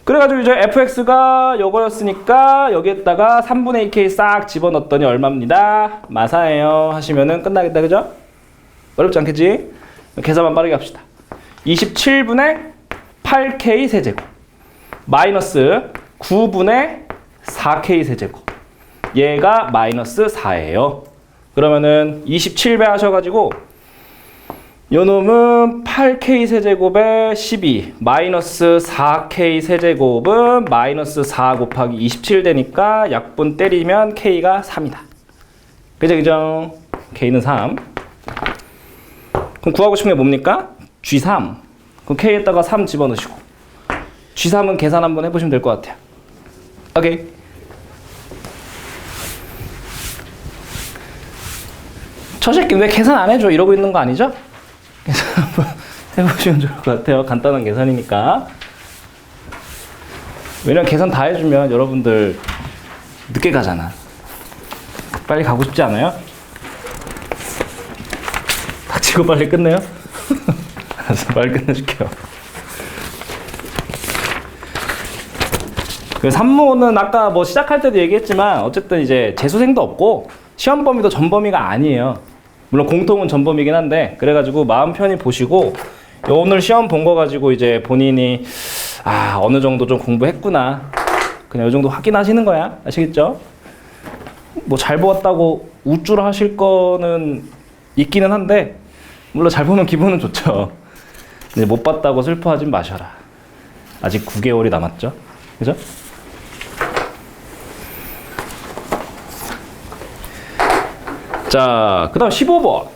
그래가지고 이제 fx가 요거였으니까 여기에다가 3분의 2k 싹 집어넣었더니 얼마입니다? 마사예요 하시면은 끝나겠다. 그죠? 어렵지 않겠지? 계산만 빠르게 합시다. 27분의 8k 세제곱 마이너스 9분의 4k 세제곱 얘가 마이너스 4예요. 그러면은 27배 하셔가지고 요 놈은 8k 세제곱에 12 마이너스 4k 세제곱은 마이너스 4 곱하기 27 되니까 약분 때리면 k가 3이다. 그죠? k는 3. 그럼 구하고 싶은 게 뭡니까? G3. 그럼 k에다가 3 집어넣으시고 G3은 계산 한번 해보시면 될 것 같아요. 오케이. 저 새끼 왜 계산 안 해줘? 이러고 있는 거 아니죠? 계산 한번 해보시면 좋을 것 같아요. 간단한 계산이니까. 왜냐면 계산 다 해주면 여러분들 늦게 가잖아. 빨리 가고 싶지 않아요? 닥치고 빨리 끝내요? 알았어, 빨리 끝내줄게요. 그 산모는 아까 뭐 시작할 때도 얘기했지만 어쨌든 이제 재수생도 없고 시험 범위도 전범위가 아니에요. 물론 공통은 전범위긴 한데 그래가지고 마음 편히 보시고 오늘 시험 본 거 가지고 이제 본인이 어느 정도 좀 공부했구나 그냥 이 정도 확인하시는 거야. 아시겠죠? 뭐 잘 보았다고 우쭐 하실 거는 있기는 한데 물론 잘 보면 기분은 좋죠. 근데 못 봤다고 슬퍼하지 마셔라. 아직 9개월이 남았죠. 그죠? 자, 그 다음 15번.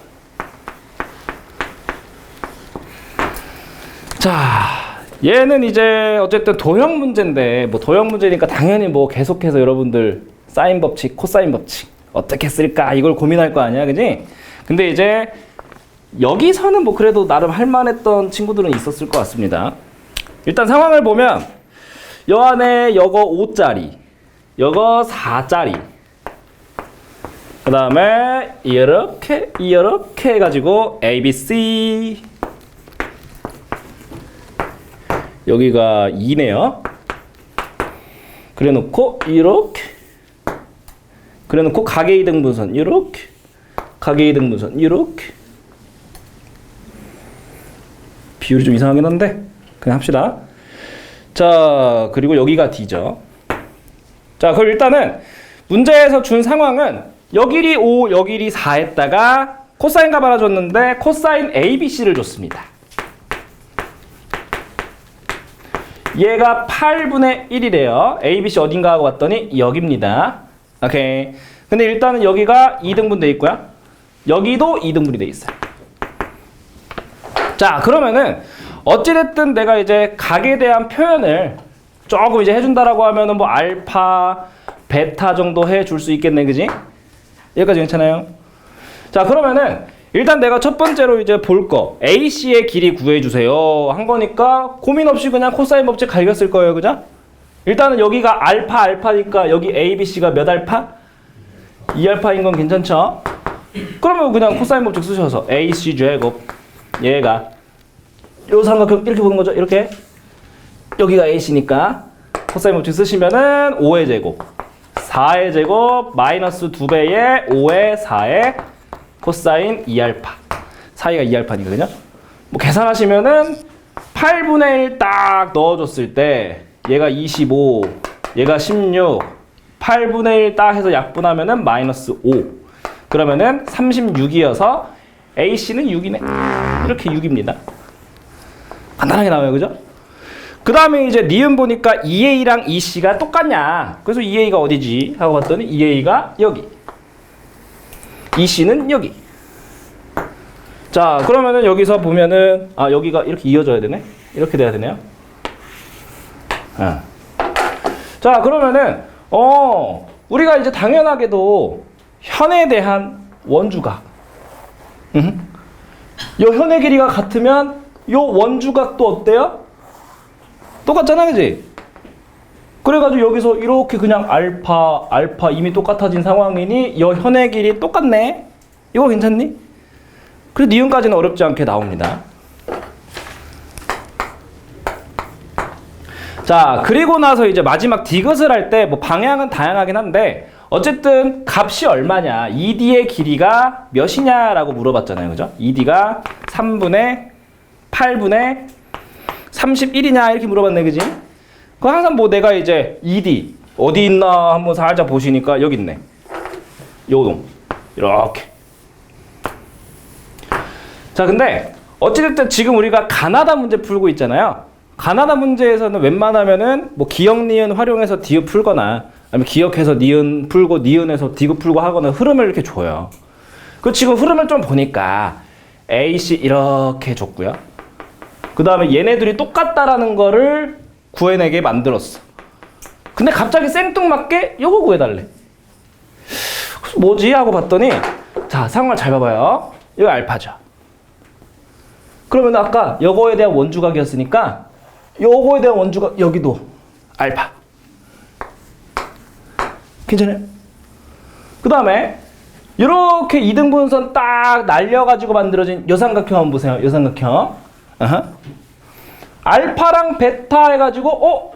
자, 얘는 이제 어쨌든 도형 문제인데, 뭐 도형 문제니까 당연히 뭐 계속해서 여러분들 사인 법칙, 코사인 법칙 어떻게 쓸까 이걸 고민할 거 아니야, 그지? 근데 이제 여기서는 뭐 그래도 나름 할만했던 친구들은 있었을 것 같습니다. 일단 상황을 보면 요 안에 요거 5짜리, 요거 4짜리 그 다음에 이렇게 해가지고 A, B, C 여기가 2네요. 그래놓고 이렇게 그래놓고 가계이등분선 이렇게 가계이등분선 이렇게 비율이 좀 이상하긴 한데 그냥 합시다. 자, 그리고 여기가 D죠. 자, 그럼 일단은 문제에서 준 상황은 여 길이 5, 여 길이 4에다가 코사인 값 하나 줬는데 코사인 ABC를 줬습니다. 얘가 8분의 1이래요. ABC 어딘가 하고 봤더니 여기입니다. 오케이. 근데 일단은 여기가 2등분 돼 있고요. 여기도 2등분이 돼 있어요. 자, 그러면은 어찌됐든 내가 이제 각에 대한 표현을 조금 이제 해준다라고 하면은 뭐 알파, 베타 정도 해줄 수 있겠네, 그지? 여기까지 괜찮아요? 자, 그러면은 일단 내가 첫 번째로 이제 볼 거 AC의 길이 구해주세요 한 거니까 고민 없이 그냥 코사인 법칙 갈겼을 거예요, 그죠? 일단은 여기가 알파니까 여기 ABC가 몇 알파? 2알파인 건 괜찮죠? 그러면 그냥 코사인 법칙 쓰셔서 AC 제곱 얘가 요 삼각형 이렇게 보는 거죠. 이렇게 여기가 AC니까 코사인 법칙 쓰시면은 5의 제곱 4의 제곱 마이너스 2배의 5의 4의 코사인 2알파 사이가 2알파니거든요. 뭐 계산하시면은 8분의 1 딱 넣어줬을 때 얘가 25 얘가 16 8분의 1 딱 해서 약분하면은 마이너스 5 그러면은 36이어서 AC는 6이네. 이렇게 6입니다. 간단하게 나와요, 그죠? 그 다음에 이제 니은 보니까 EA랑 EC가 똑같냐. 그래서 EA가 어디지? 하고 봤더니 EA가 여기. EC는 여기. 자, 그러면은 여기서 보면은, 아, 여기가 이렇게 이어져야 되네? 이렇게 돼야 되네요. 자, 그러면은, 우리가 이제 당연하게도 현에 대한 원주각. 요 현의 길이가 같으면 요 원주각도 어때요? 똑같잖아, 그지? 그래가지고 여기서 이렇게 그냥 알파 이미 똑같아진 상황이니 요 현의 길이 똑같네? 이거 괜찮니? 그래서 니은까지는 어렵지 않게 나옵니다. 자, 그리고 나서 이제 마지막 디귿을 할 때 뭐 방향은 다양하긴 한데 어쨌든 값이 얼마냐, ED의 길이가 몇이냐라고 물어봤잖아요, 그죠? ED가 3분의 8분의 31이냐 이렇게 물어봤네, 그지? 그 항상 뭐 내가 이제 ED 어디 있나 한번 살짝 보시니까 여기 있네. 요동 이렇게. 자, 근데 어찌됐든 지금 우리가 가나다 문제 풀고 있잖아요. 가나다 문제에서는 웬만하면은 뭐 기억 니은 활용해서 디귿 풀거나 아니면 기억해서 니은 풀고 니은에서 디귿 풀고 하거나 흐름을 이렇게 줘요. 그 지금 흐름을 좀 보니까 AC 이렇게 줬고요. 그 다음에 얘네들이 똑같다라는 거를 구해내게 만들었어. 근데 갑자기 생뚱맞게 요거 구해달래. 그래서 뭐지? 하고 봤더니 자, 상황을 잘 봐봐요. 이거 알파죠. 그러면 아까 요거에 대한 원주각이었으니까 요거에 대한 원주각 여기도 알파. 괜찮아요? 그 다음에 이렇게 이등분선 딱 날려가지고 만들어진 요 삼각형 한번 보세요. 요 삼각형. 알파랑 베타 해가지고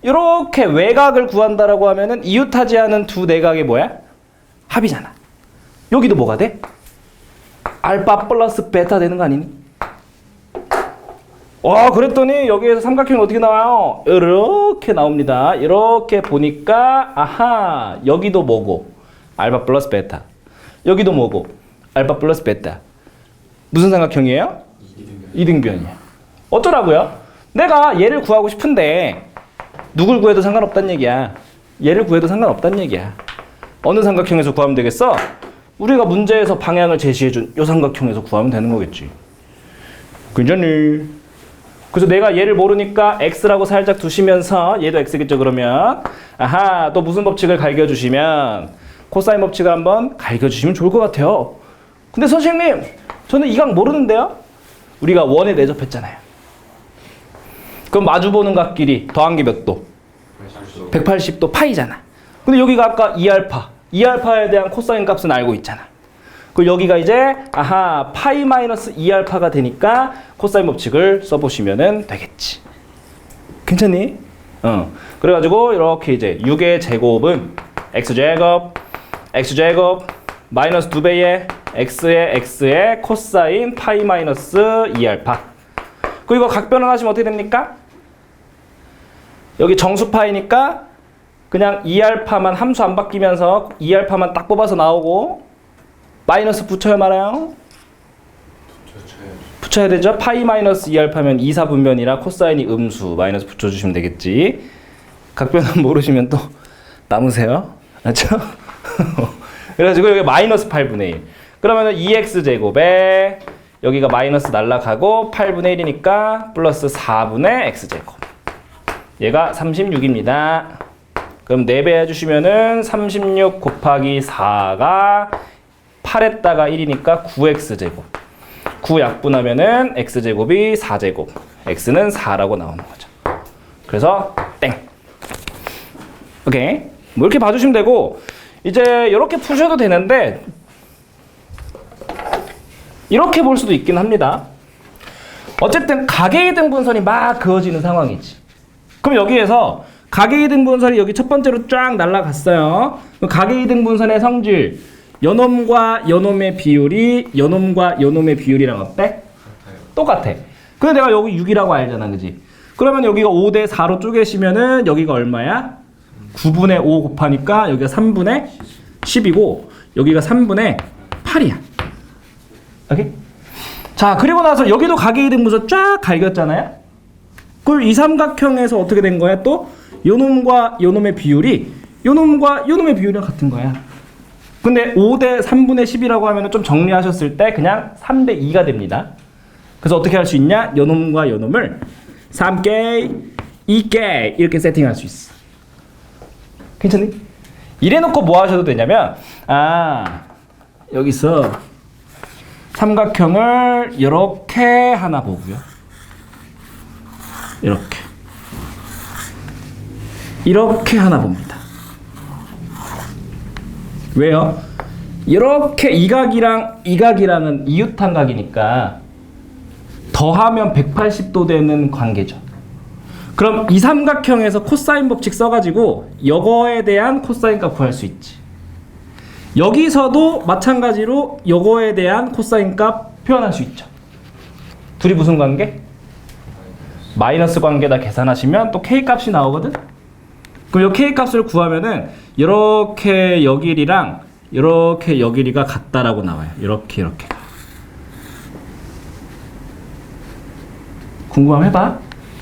이렇게 외곽을 구한다라고 하면은 이웃하지 않은 두 내각이 뭐야? 합이잖아. 여기도 뭐가 돼? 알파 플러스 베타 되는 거 아니니? 그랬더니 여기에서 삼각형이 어떻게 나와요? 이렇게 나옵니다. 이렇게 보니까 아하, 여기도 뭐고? 알파 플러스 베타. 여기도 뭐고? 알파 플러스 베타. 무슨 삼각형이에요? 이등변이야. 어쩌라고요? 내가 얘를 구하고 싶은데 누굴 구해도 상관없단 얘기야. 얘를 구해도 상관없단 얘기야. 어느 삼각형에서 구하면 되겠어? 우리가 문제에서 방향을 제시해준 이 삼각형에서 구하면 되는 거겠지. 괜찮니? 그래서 내가 얘를 모르니까 x라고 살짝 두시면서 얘도 x겠죠, 그러면. 아하, 또 무슨 법칙을 갈겨주시면 코사인 법칙을 한번 갈겨주시면 좋을 것 같아요. 근데 선생님, 저는 이 각 모르는데요? 우리가 원에 내접했잖아요. 그럼 마주보는 각 길이 더한 게 몇 도? 180도 파이잖아. 근데 여기가 아까 2알파. 2알파에 대한 코사인 값은 알고 있잖아. 그리고 여기가 이제 아하, 파이 마이너스 2알파가 되니까 코사인 법칙을 써보시면 되겠지. 괜찮니? 그래가지고 이렇게 이제 6의 제곱은 x제곱 마이너스 2배의 x의 코사인 파이 마이너스 2알파. 그리고 각변을 하시면 어떻게 됩니까? 여기 정수파이니까 그냥 2알파만 함수 안 바뀌면서 2알파만 딱 뽑아서 나오고 마이너스 붙여야 말아요. 붙여야 되죠. 파이 마이너스 2알파면 2사분면이라 코사인이 음수 마이너스 붙여주시면 되겠지. 각변은 모르시면 또 남으세요. 맞죠? 그래가지고 여기 마이너스 8분의 1. 그러면은 2x제곱에 여기가 마이너스 날라가고 8분의 1이니까 플러스 4분의 x제곱. 얘가 36입니다. 그럼 4배 해주시면은 36 곱하기 4가 8에다가 1이니까 9x제곱. 9 약분하면은 x제곱이 4제곱. x는 4라고 나오는 거죠. 그래서 땡. 오케이. 뭐 이렇게 봐주시면 되고, 이제 이렇게 푸셔도 되는데 이렇게 볼 수도 있긴 합니다. 어쨌든 가계이등분선이 막 그어지는 상황이지. 그럼 여기에서 가계이등분선이 여기 첫 번째로 쫙 날아갔어요. 가계이등분선의 성질, 요놈과 요놈의 비율이 요놈과 요놈의 비율이랑 어때? 똑같아. 근데 내가 여기 6이라고 알잖아, 그지? 그러면 여기가 5대 4로 쪼개시면은 여기가 얼마야? 9분의 5 곱하니까 여기가 3분의 10이고 여기가 3분의 8이야. 오케이? 자, 그리고 나서 여기도 가계이등분선 쫙 갈겼잖아요. 그럼 이 삼각형에서 어떻게 된 거야? 또 요놈과 요놈의 비율이 요놈과 요놈의 비율이랑 같은 거야. 근데 5대 3분의 10이라고 하면 좀 정리하셨을 때 그냥 3대 2가 됩니다. 그래서 어떻게 할 수 있냐? 요놈과 요놈을 3개, 2개 이렇게 세팅할 수 있어. 괜찮니? 이래놓고 뭐 하셔도 되냐면, 여기서 삼각형을 이렇게 하나 보고요. 이렇게 하나 봅니다. 왜요? 이렇게 이각이랑 이각이랑은 이웃함각이니까 더하면 180도 되는 관계죠. 그럼 이 삼각형에서 코사인 법칙 써가지고 요거에 대한 코사인 값 구할 수 있지. 여기서도 마찬가지로 요거에 대한 코사인 값 표현할 수 있죠. 둘이 무슨 관계? 마이너스 관계다 계산하시면 또 k 값이 나오거든. 그럼 요 k 값을 구하면은 이렇게 여 길이랑 이렇게 여 길이가 같다라고 나와요. 이렇게 궁금하면 해봐.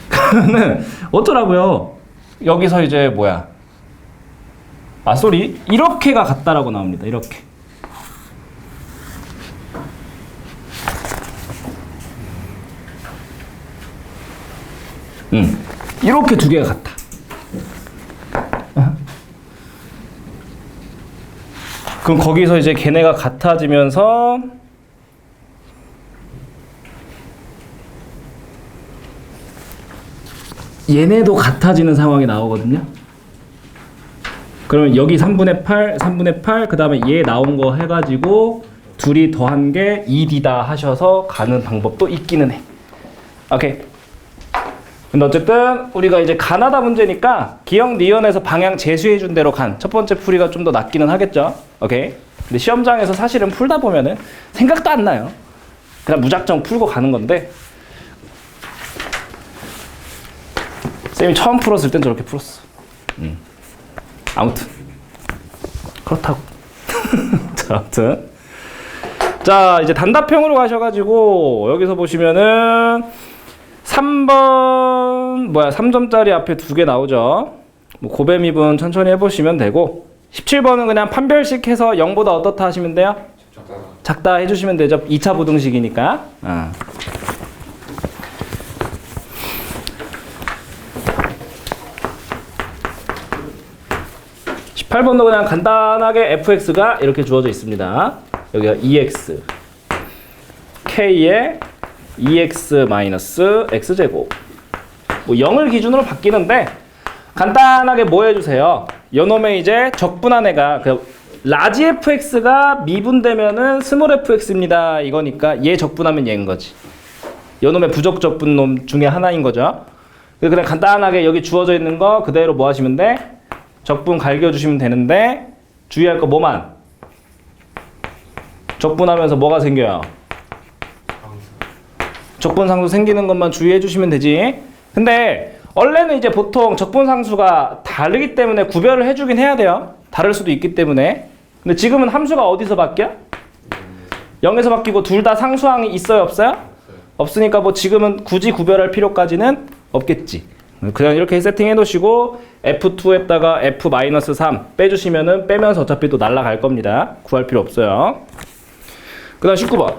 그러면은 어쩌라고요? 여기서 이제 뭐야? 쏘리 이렇게가 같다라고 나옵니다. 이렇게. 이렇게 두 개가 같아. 그럼 거기서 이제 걔네가 같아지면서 얘네도 같아지는 상황이 나오거든요. 그러면 여기 3분의 8, 3분의 8, 그 다음에 얘 나온 거 해가지고 둘이 더한 게 2D다 하셔서 가는 방법도 있기는 해. 오케이. 근데 어쨌든 우리가 이제 가나다 문제니까 기억 니은에서 방향 제시해준 대로 간 첫 번째 풀이가 좀 더 낫기는 하겠죠. 오케이. 근데 시험장에서 사실은 풀다 보면은 생각도 안 나요. 그냥 무작정 풀고 가는 건데 쌤이 처음 풀었을 땐 저렇게 풀었어. 아무튼 그렇다고. 자, 아무튼 자 이제 단답형으로 가셔가지고 여기서 보시면은 3번 3점짜리 앞에 2개 나오죠. 뭐 고배미분 천천히 해보시면 되고 17번은 그냥 판별식 해서 0보다 어떻다 하시면 돼요? 작다 해주시면 되죠. 2차 부등식이니까. 18번도 그냥 간단하게 fx가 이렇게 주어져 있습니다. 여기가 2x k에 2x 마이너스 x제곱 뭐 0을 기준으로 바뀌는데 간단하게 뭐 해주세요. 요놈의 이제 적분한 애가 그 라지 fx가 미분되면은 스몰 fx입니다. 이거니까 얘 적분하면 얘인 거지. 요놈의 부적 적분 놈 중에 하나인 거죠. 그냥 간단하게 여기 주어져 있는 거 그대로 뭐 하시면 돼? 적분 갈겨주시면 되는데 주의할 거 뭐만? 적분하면서 뭐가 생겨요? 적분상수 생기는 것만 주의해 주시면 되지. 근데 원래는 이제 보통 적분상수가 다르기 때문에 구별을 해주긴 해야 돼요. 다를 수도 있기 때문에. 근데 지금은 함수가 어디서 바뀌어? 0에서 바뀌고 둘 다 상수항이 있어요 없어요? 없으니까 뭐 지금은 굳이 구별할 필요까지는 없겠지. 그냥 이렇게 세팅해 놓으시고 F2에다가 F-3 빼주시면은 빼면서 어차피 또 날라갈 겁니다. 구할 필요 없어요. 그 다음 19번.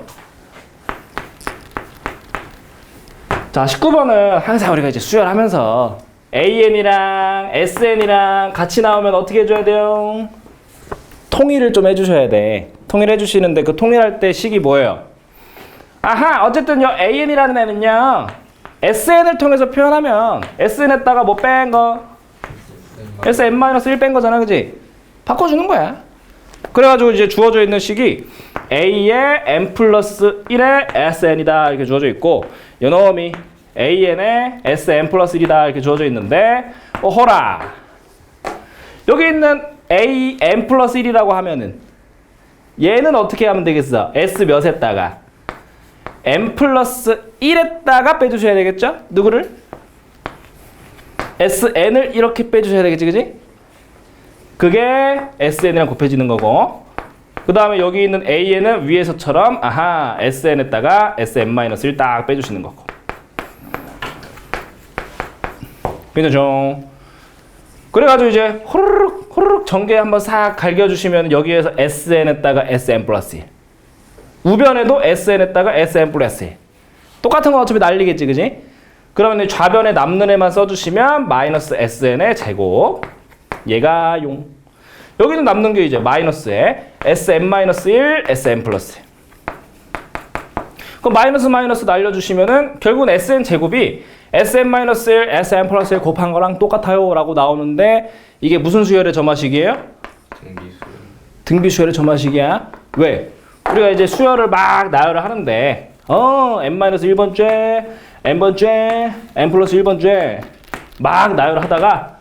자, 19번은 항상 우리가 이제 수열하면서 AN이랑 SN이랑 같이 나오면 어떻게 해줘야 돼요? 통일을 좀 해주셔야 돼. 통일해 주시는데 그 통일할 때 식이 뭐예요? 아하, 어쨌든 요 AN이라는 애는요 SN을 통해서 표현하면 SN에다가 뭐 뺀 거? SN-1 뺀 거잖아, 그지? 바꿔주는 거야. 그래가지고 이제 주어져 있는 식이 A의 N 플러스 1의 SN이다 이렇게 주어져 있고 요놈이 AN의 SN 플러스 1이다 이렇게 주어져 있는데 호라 여기 있는 AN 플러스 1이라고 하면은 얘는 어떻게 하면 되겠어? S 몇에다가 N 플러스 1에다가 빼주셔야 되겠죠? 누구를? SN을 이렇게 빼주셔야 되겠지, 그지? 그게 SN이랑 곱해지는 거고 그 다음에 여기 있는 AN은 위에서처럼 아하 SN에다가 SN-1 딱 빼주시는 거고 괜찮죠? 그래가지고 이제 호로록 전개 한번 싹 갈겨주시면 여기에서 SN에다가 SN 플러스 1 우변에도 SN에다가 SN 플러스 1 똑같은 건 어차피 날리겠지, 그지? 그러면 좌변에 남는 애만 써주시면 마이너스 SN의 제곱 얘가 용 여기는 남는 게 이제 마이너스에 SN-1 SN 플러스 1 그럼 마이너스 날려주시면은 결국은 SN 제곱이 SN-1 SN 플러스 1 곱한 거랑 똑같아요 라고 나오는데 이게 무슨 수열의 점화식이에요? 등비 수열의 점화식이야. 왜? 우리가 이제 수열을 막 나열을 하는데 N-1번 죄 N번 죄 N 플러스 1번 죄 막 나열을 하다가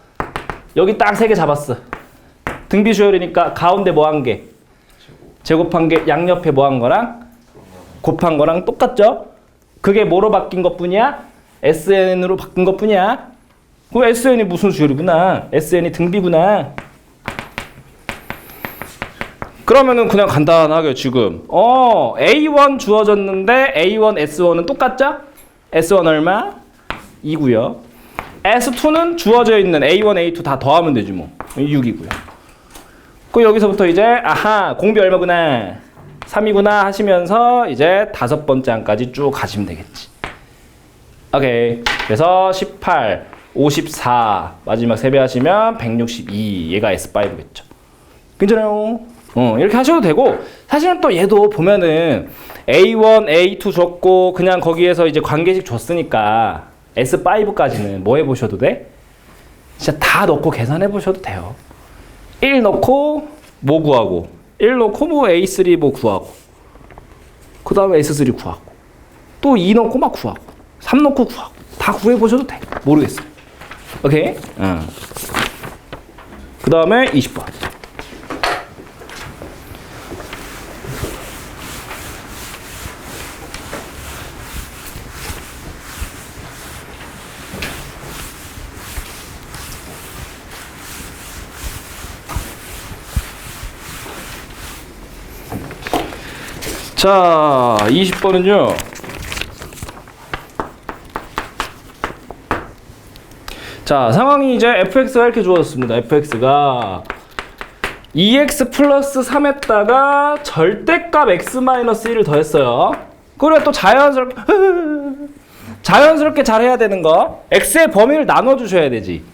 여기 딱 3개 잡았어. 등비 수열이니까 가운데 뭐 한 개? 제곱한 게 양옆에 뭐 한 거랑 곱한 거랑 똑같죠? 그게 뭐로 바뀐 것 뿐이야? SN으로 바뀐 것 뿐이야. 그럼 SN이 무슨 수열이구나. SN이 등비구나. 그러면은 그냥 간단하게 지금 A1 주어졌는데 A1, S1은 똑같죠? S1 얼마? 2고요. S2는 주어져 있는 A1, A2 다 더하면 되지 뭐. 6이고요. 그 여기서부터 이제 아하 공비 얼마구나 3이구나 하시면서 이제 5번째 항까지 쭉 가시면 되겠지. 오케이. 그래서 18, 54 마지막 3배 하시면 162 얘가 S5겠죠. 괜찮아요. 이렇게 하셔도 되고 사실은 또 얘도 보면은 A1, A2 줬고 그냥 거기에서 이제 관계식 줬으니까 S5까지는 뭐 해보셔도 돼? 진짜 다 넣고 계산해 보셔도 돼요. 1 넣고 뭐 구하고 1 넣고 뭐 A3 뭐 구하고 그 다음에 S3 구하고 또 2 넣고 막 구하고 3 넣고 구하고 다 구해 보셔도 돼. 모르겠어요. 오케이? 그 다음에 20번. 자, 20번은요. 자, 상황이 이제 fx가 이렇게 주어졌습니다. fx가 2x 플러스 3에다가 절대값 x-1을 더했어요. 그래 또 자연스럽게 잘해야 되는 거. x의 범위를 나눠주셔야 되지.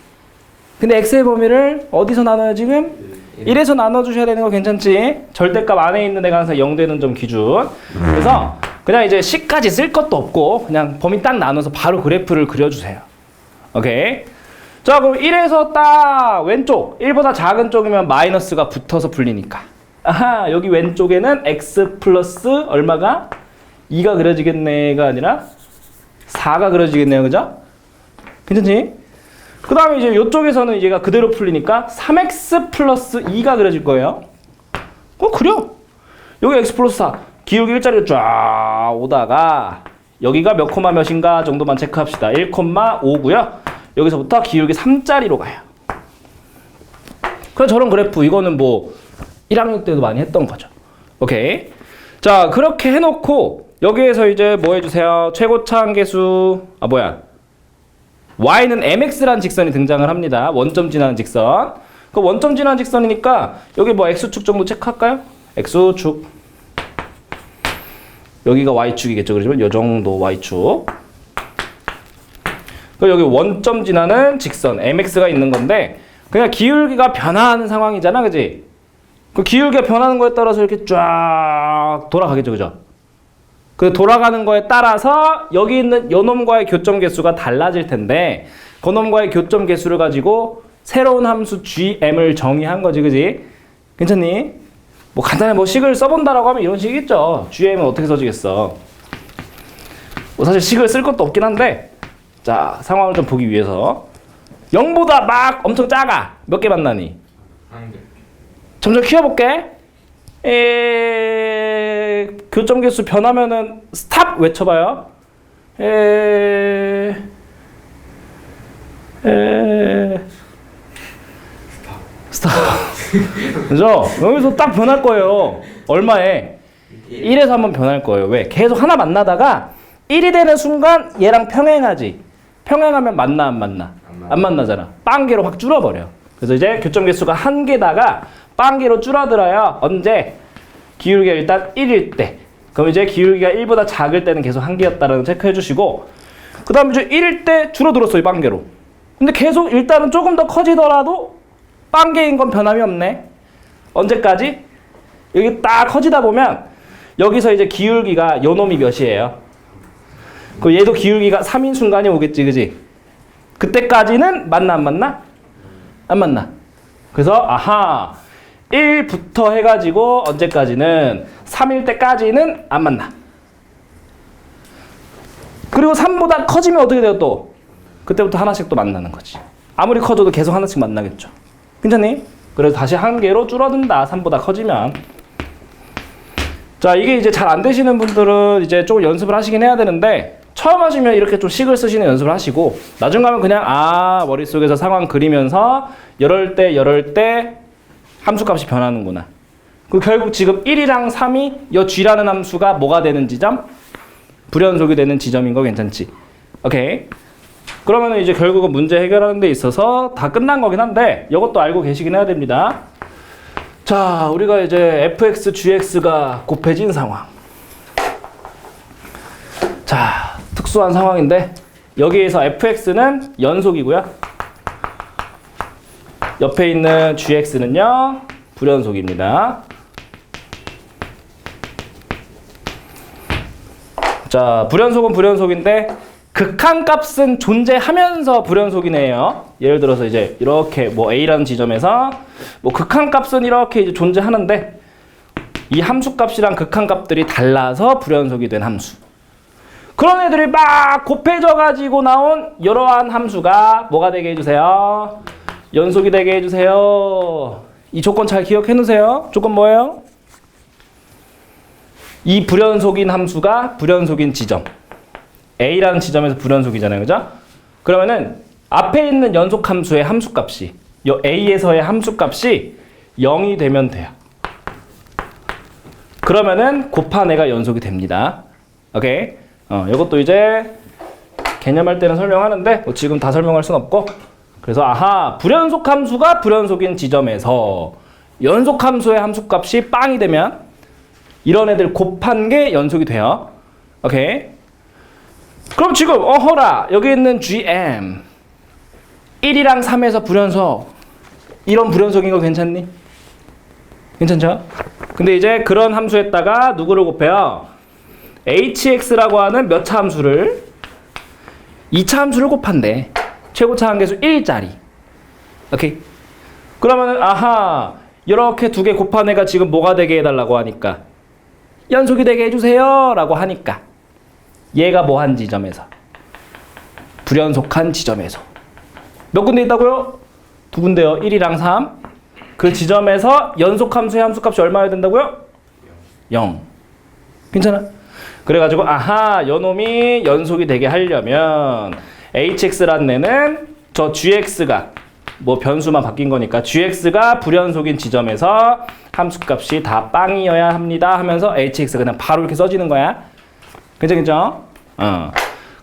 근데 x의 범위를 어디서 나눠요 지금? 1에서 나눠주셔야 되는 거 괜찮지? 절대값 안에 있는 애가 항상 0 되는 점 기준. 그래서 그냥 이제 식까지 쓸 것도 없고 그냥 범위 딱 나눠서 바로 그래프를 그려주세요. 오케이? 자, 그럼 1에서 딱 왼쪽 1보다 작은 쪽이면 마이너스가 붙어서 풀리니까 아하, 여기 왼쪽에는 x 플러스 얼마가? 2가 그려지겠네가 아니라 4가 그려지겠네요. 그죠? 괜찮지? 그 다음에 이제 이쪽에서는 얘가 그대로 풀리니까 3x 플러스 2가 그려질 거예요. 그려. 여기 x 플러스 4. 기울기 일자리로 쫙 오다가 여기가 몇 콤마 몇인가 정도만 체크합시다. 1,5고요. 여기서부터 기울기 3자리로 가요. 그래서 저런 그래프 이거는 뭐 1학년 때도 많이 했던 거죠. 오케이. 자, 그렇게 해놓고 여기에서 이제 뭐 해주세요? 최고차 한계수 y는 mx라는 직선이 등장을 합니다. 원점 지나는 직선. 그 원점 지나는 직선이니까 여기 뭐 x축 정도 체크할까요? x축. 여기가 y축이겠죠. 그러면 이 정도 y축. 그 여기 원점 지나는 직선 mx가 있는 건데 그냥 기울기가 변화하는 상황이잖아, 그지? 그 기울기가 변하는 거에 따라서 이렇게 쫙 돌아가겠죠, 그죠? 그 돌아가는 거에 따라서 여기 있는 요 놈과의 교점 개수가 달라질 텐데 그 놈과의 교점 개수를 가지고 새로운 함수 gm을 정의한 거지, 그지? 괜찮니? 뭐 간단히 뭐 식을 써본다라고 하면 이런 식이겠죠. gm은 어떻게 써지겠어? 뭐 사실 식을 쓸 것도 없긴 한데 자, 상황을 좀 보기 위해서 0보다 막 엄청 작아. 몇 개 만나니? 한 개. 점점 키워볼게. 교점 개수 변하면은 스탑 외쳐봐요. 스탑. 그죠? 여기서 딱 변할 거예요. 얼마에? 1에서 한번 변할 거예요. 왜? 계속 하나 만나다가 1이 되는 순간 얘랑 평행하지. 평행하면 만나 안 만나? 안 만나잖아. 빵개로 확 줄어버려. 그래서 이제 교점 개수가 한 개다가 빵개로 줄어들어요. 언제? 기울기가 일단 1일 때. 그럼 이제 기울기가 1보다 작을 때는 계속 한 개였다라는 거 체크해 주시고 그 다음에 이제 1일 때 줄어들었어요. 빵개로. 근데 계속 일단은 조금 더 커지더라도 빵개인 건 변함이 없네. 언제까지? 여기 딱 커지다 보면 여기서 이제 기울기가 요 놈이 몇이에요? 그 얘도 기울기가 3인 순간이 오겠지, 그지? 그때까지는 만나 안 만나? 안 만나. 그래서 아하 1부터 해가지고 언제까지는 3일 때까지는 안 만나. 그리고 3보다 커지면 어떻게 돼요 또? 그때부터 하나씩 또 만나는 거지. 아무리 커져도 계속 하나씩 만나겠죠. 괜찮니? 그래서 다시 한 개로 줄어든다. 3보다 커지면. 자, 이게 이제 잘 안 되시는 분들은 이제 조금 연습을 하시긴 해야 되는데 처음 하시면 이렇게 좀 식을 쓰시는 연습을 하시고 나중 가면 그냥 머릿속에서 상황 그리면서 이럴 때 함수값이 변하는구나. 그 결국 지금 1이랑 3이 이 g라는 함수가 뭐가 되는 지점? 불연속이 되는 지점인 거 괜찮지? 오케이. 그러면 이제 결국은 문제 해결하는 데 있어서 다 끝난 거긴 한데 이것도 알고 계시긴 해야 됩니다. 자, 우리가 이제 fx, gx가 곱해진 상황. 자, 특수한 상황인데 여기에서 fx는 연속이고요. 옆에 있는 gx는요 불연속입니다. 자, 불연속은 불연속인데 극한값은 존재하면서 불연속이네요. 예를 들어서 이제 이렇게 뭐 a라는 지점에서 뭐 극한값은 이렇게 이제 존재하는데 이 함수값이랑 극한값들이 달라서 불연속이 된 함수. 그런 애들이 막 곱해져 가지고 나온 이러한 함수가 뭐가 되게 해주세요? 연속이 되게 해주세요. 이 조건 잘 기억해 놓으세요. 조건 뭐예요? 이 불연속인 함수가 불연속인 지점. A라는 지점에서 불연속이잖아요. 그죠? 그러면은 앞에 있는 연속 함수의 함수값이 이 A에서의 함수값이 0이 되면 돼요. 그러면은 곱한 애가 연속이 됩니다. 오케이? 이것도 이제 개념할 때는 설명하는데 뭐 지금 다 설명할 순 없고 그래서 불연속 함수가 불연속인 지점에서 연속 함수의 함수값이 빵이 되면 이런 애들 곱한 게 연속이 돼요. 오케이? 그럼 지금 어허라 여기 있는 gm 1이랑 3에서 불연속 이런 불연속인 거 괜찮니? 괜찮죠? 근데 이제 그런 함수에다가 누구를 곱해요? hx라고 하는 몇 차 함수를 2차 함수를 곱한대. 최고차 한계수 1짜리. 오케이? 그러면은 이렇게 두 개 곱한 애가 지금 뭐가 되게 해달라고 하니까 연속이 되게 해주세요 라고 하니까 얘가 뭐한 지점에서 불연속한 지점에서 몇 군데 있다고요? 두 군데요. 1이랑 3. 그 지점에서 연속 함수의 함수값이 얼마여야 된다고요? 0. 괜찮아? 그래가지고 요놈이 연속이 되게 하려면 hx란 애는 저 gx가 뭐 변수만 바뀐 거니까 gx가 불연속인 지점에서 함수값이 다 빵이어야 합니다 하면서 hx가 그냥 바로 이렇게 써지는 거야. 괜찮겠죠?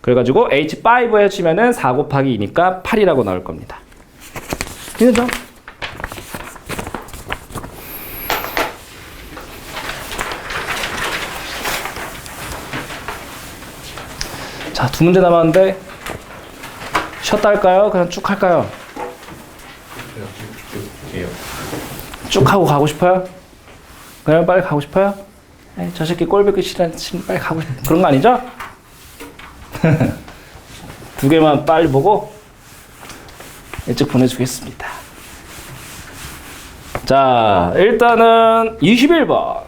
그 그래가지고 H5 해주시면은 4 곱하기 2니까 8이라고 나올 겁니다. 이해죠? 자, 2문제 남았는데 쉬었다 할까요? 그냥 쭉 할까요? 예요. 쭉 하고 가고 싶어요? 그냥 빨리 가고 싶어요? 에이, 저 새끼 꼴보기 싫어. 빨리 가고 싶어. 그런 거 아니죠? 2개만 빨리 보고 일찍 보내주겠습니다. 자, 일단은 21번.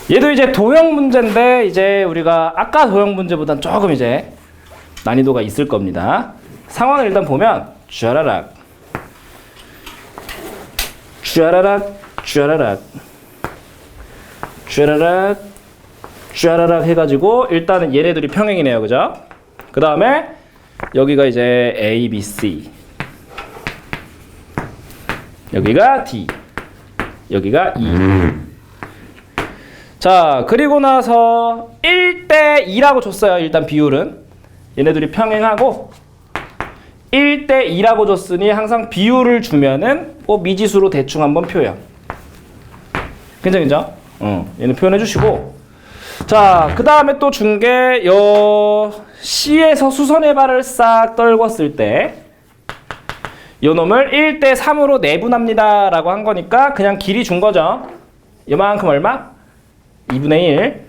얘도 이제 도형 문제인데 이제 우리가 아까 도형 문제보단 조금 이제 난이도가 있을 겁니다. 상황을 일단 보면 쥐라락 쥐라락 쥐라락 쥐라락 쥐라락 해가지고 일단은 얘네들이 평행이네요, 그죠? 그 다음에 여기가 이제 A, B, C, 여기가 D, 여기가 E. 자, 그리고 나서 1대 2라고 줬어요. 일단 비율은 얘네들이 평행하고 1대 2라고 줬으니 항상 비율을 주면은 미지수로 대충 한번 표현. 괜찮죠? 얘는 표현해 주시고, 자, 그 다음에 또 준 게 요 C에서 수선의 발을 싹 떨궜을 때 요 놈을 1대 3으로 내분합니다 라고 한 거니까 그냥 길이 준 거죠. 요만큼 얼마? 2분의 1.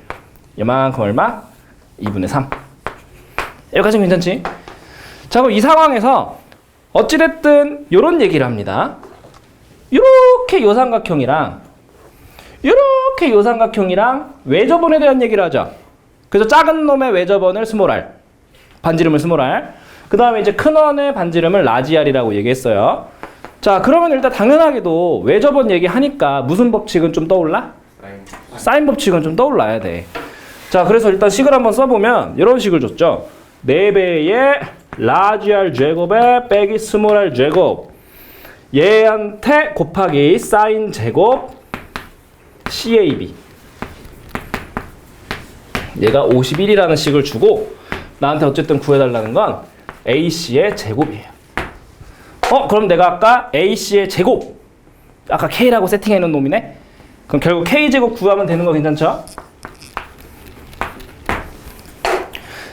요만큼 얼마? 2분의 3. 여기까지는 괜찮지? 자, 그럼 이 상황에서 어찌됐든 요런 얘기를 합니다. 요렇게 요삼각형이랑 요렇게 요삼각형이랑 외접원에 대한 얘기를 하죠. 그래서 작은 놈의 외접원을 스몰 r, 반지름을 스몰 r, 그 다음에 이제 큰 원의 반지름을 라지 r이라고 얘기했어요. 자, 그러면 일단 당연하게도 외접원 얘기하니까 무슨 법칙은 좀 떠올라? 사인 법칙은 좀 떠올라야 돼. 자, 그래서 일단 식을 한번 써보면 이런 식을 줬죠. 4배의 라지 r 제곱에 빼기 스몰 r 제곱, 얘한테 곱하기 사인 제곱 CAB, 얘가 51이라는 식을 주고 나한테 어쨌든 구해달라는 건 AC의 제곱이에요. 그럼 내가 아까 AC의 제곱, 아까 K라고 세팅해놓은 놈이네? 그럼 결국 K제곱 구하면 되는 거 괜찮죠?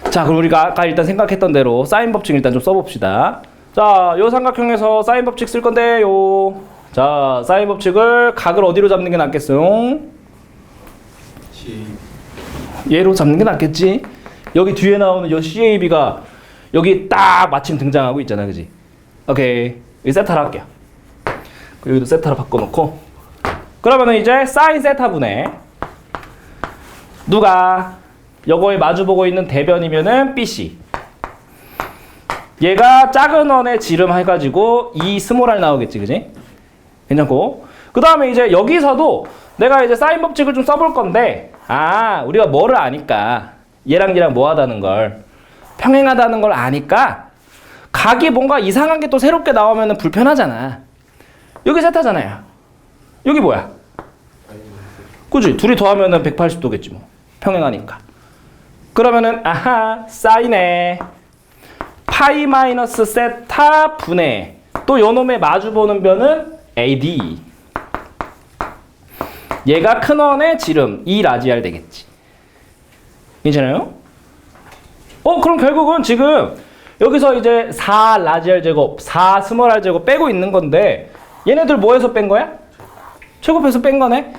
자, 그럼 우리가 아까 일단 생각했던 대로 사인 법칙 일단 좀 써봅시다. 자, 요 삼각형에서 사인 법칙 쓸 건데요. 자, 사인 법칙을 각을 어디로 잡는 게 낫겠어요? 얘로 잡는 게 낫겠지? 여기 뒤에 나오는 요 CAB가 여기 딱 마침 등장하고 있잖아, 그지? 오케이, 여기 세타를 할게요. 여기도 세타로 바꿔놓고, 그러면은 이제 사인 세타분의 누가 요거에 마주보고 있는 대변이면은 BC, 얘가 작은 원의 지름 해가지고 이 스몰 r 나오겠지, 그지? 괜찮고, 그 다음에 이제 여기서도 내가 이제 사인 법칙을 좀 써볼 건데, 우리가 뭐를 아니까, 얘랑 얘랑 뭐 하다는 걸, 평행하다는 걸 아니까 각이 뭔가 이상한 게 또 새롭게 나오면 불편하잖아. 여기 세타잖아요. 여기 뭐야? 그치? 둘이 더하면 180도겠지 뭐. 평행하니까. 그러면은 사인에 파이 마이너스 세타 분의 또 요놈의 마주보는 변은 AD, 얘가 큰 원의 지름 2 라지 r 되겠지. 괜찮아요? 그럼 결국은 지금 여기서 이제 4 라지 r 제곱, 4 스몰 r 제곱 빼고 있는 건데 얘네들 뭐에서 뺀 거야? 제곱해서 뺀 거네?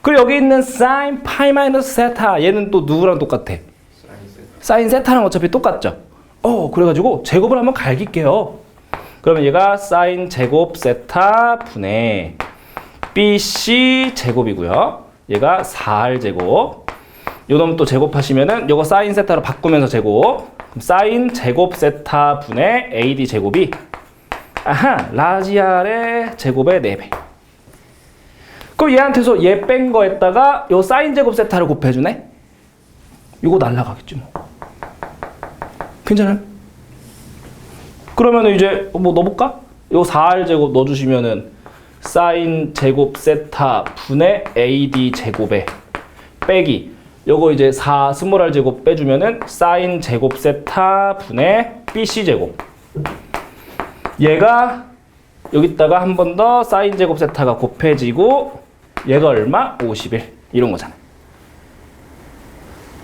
그리고 여기 있는 사인 파이 마이너스 세타, 얘는 또 누구랑 똑같아? 사인 세타랑 어차피 똑같죠? 그래가지고 제곱을 한번 갈길게요. 그러면 얘가 사인 제곱 세타 분의 BC 제곱이고요. 얘가 4R 제곱. 요놈 또 제곱하시면은 요거 사인 세타로 바꾸면서 제곱. 그럼 사인 제곱 세타 분의 AD 제곱이 라지 R의 제곱의 4배. 그럼 얘한테서 얘 뺀 거에다가 요 사인 제곱 세타를 곱해주네? 요거 날라가겠지 뭐. 괜찮아요? 그러면 이제 뭐 넣어볼까? 요 4R 제곱 넣어주시면은 사인 제곱 세타 분의 AD 제곱에 빼기 요거 이제 4 스몰 r 제곱 빼주면은 사인 제곱 세타 분의 bc 제곱. 얘가 여기다가 한 번 더 사인 제곱 세타가 곱해지고 얘가 얼마? 51 이런 거잖아.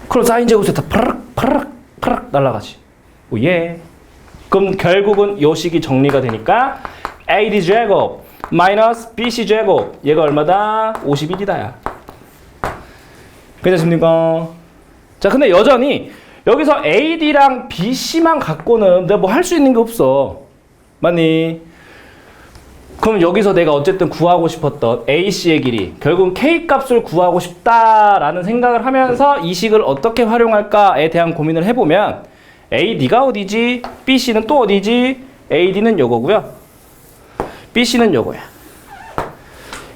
그럼 사인 제곱 세타 파락 날아가지. 오예. 그럼 결국은 요 식이 정리가 되니까 AD 제곱 마이너스 BC 제곱 얘가 얼마다? 51이다 야. 괜찮습니까? 자, 근데 여전히 여기서 AD랑 BC만 갖고는 내가 뭐 할 수 있는 게 없어. 맞니? 그럼 여기서 내가 어쨌든 구하고 싶었던 AC의 길이 결국은 K 값을 구하고 싶다라는 생각을 하면서 이 식을 어떻게 활용할까에 대한 고민을 해보면 AD가 어디지? BC는 또 어디지? AD는 요거고요. BC는 요거야.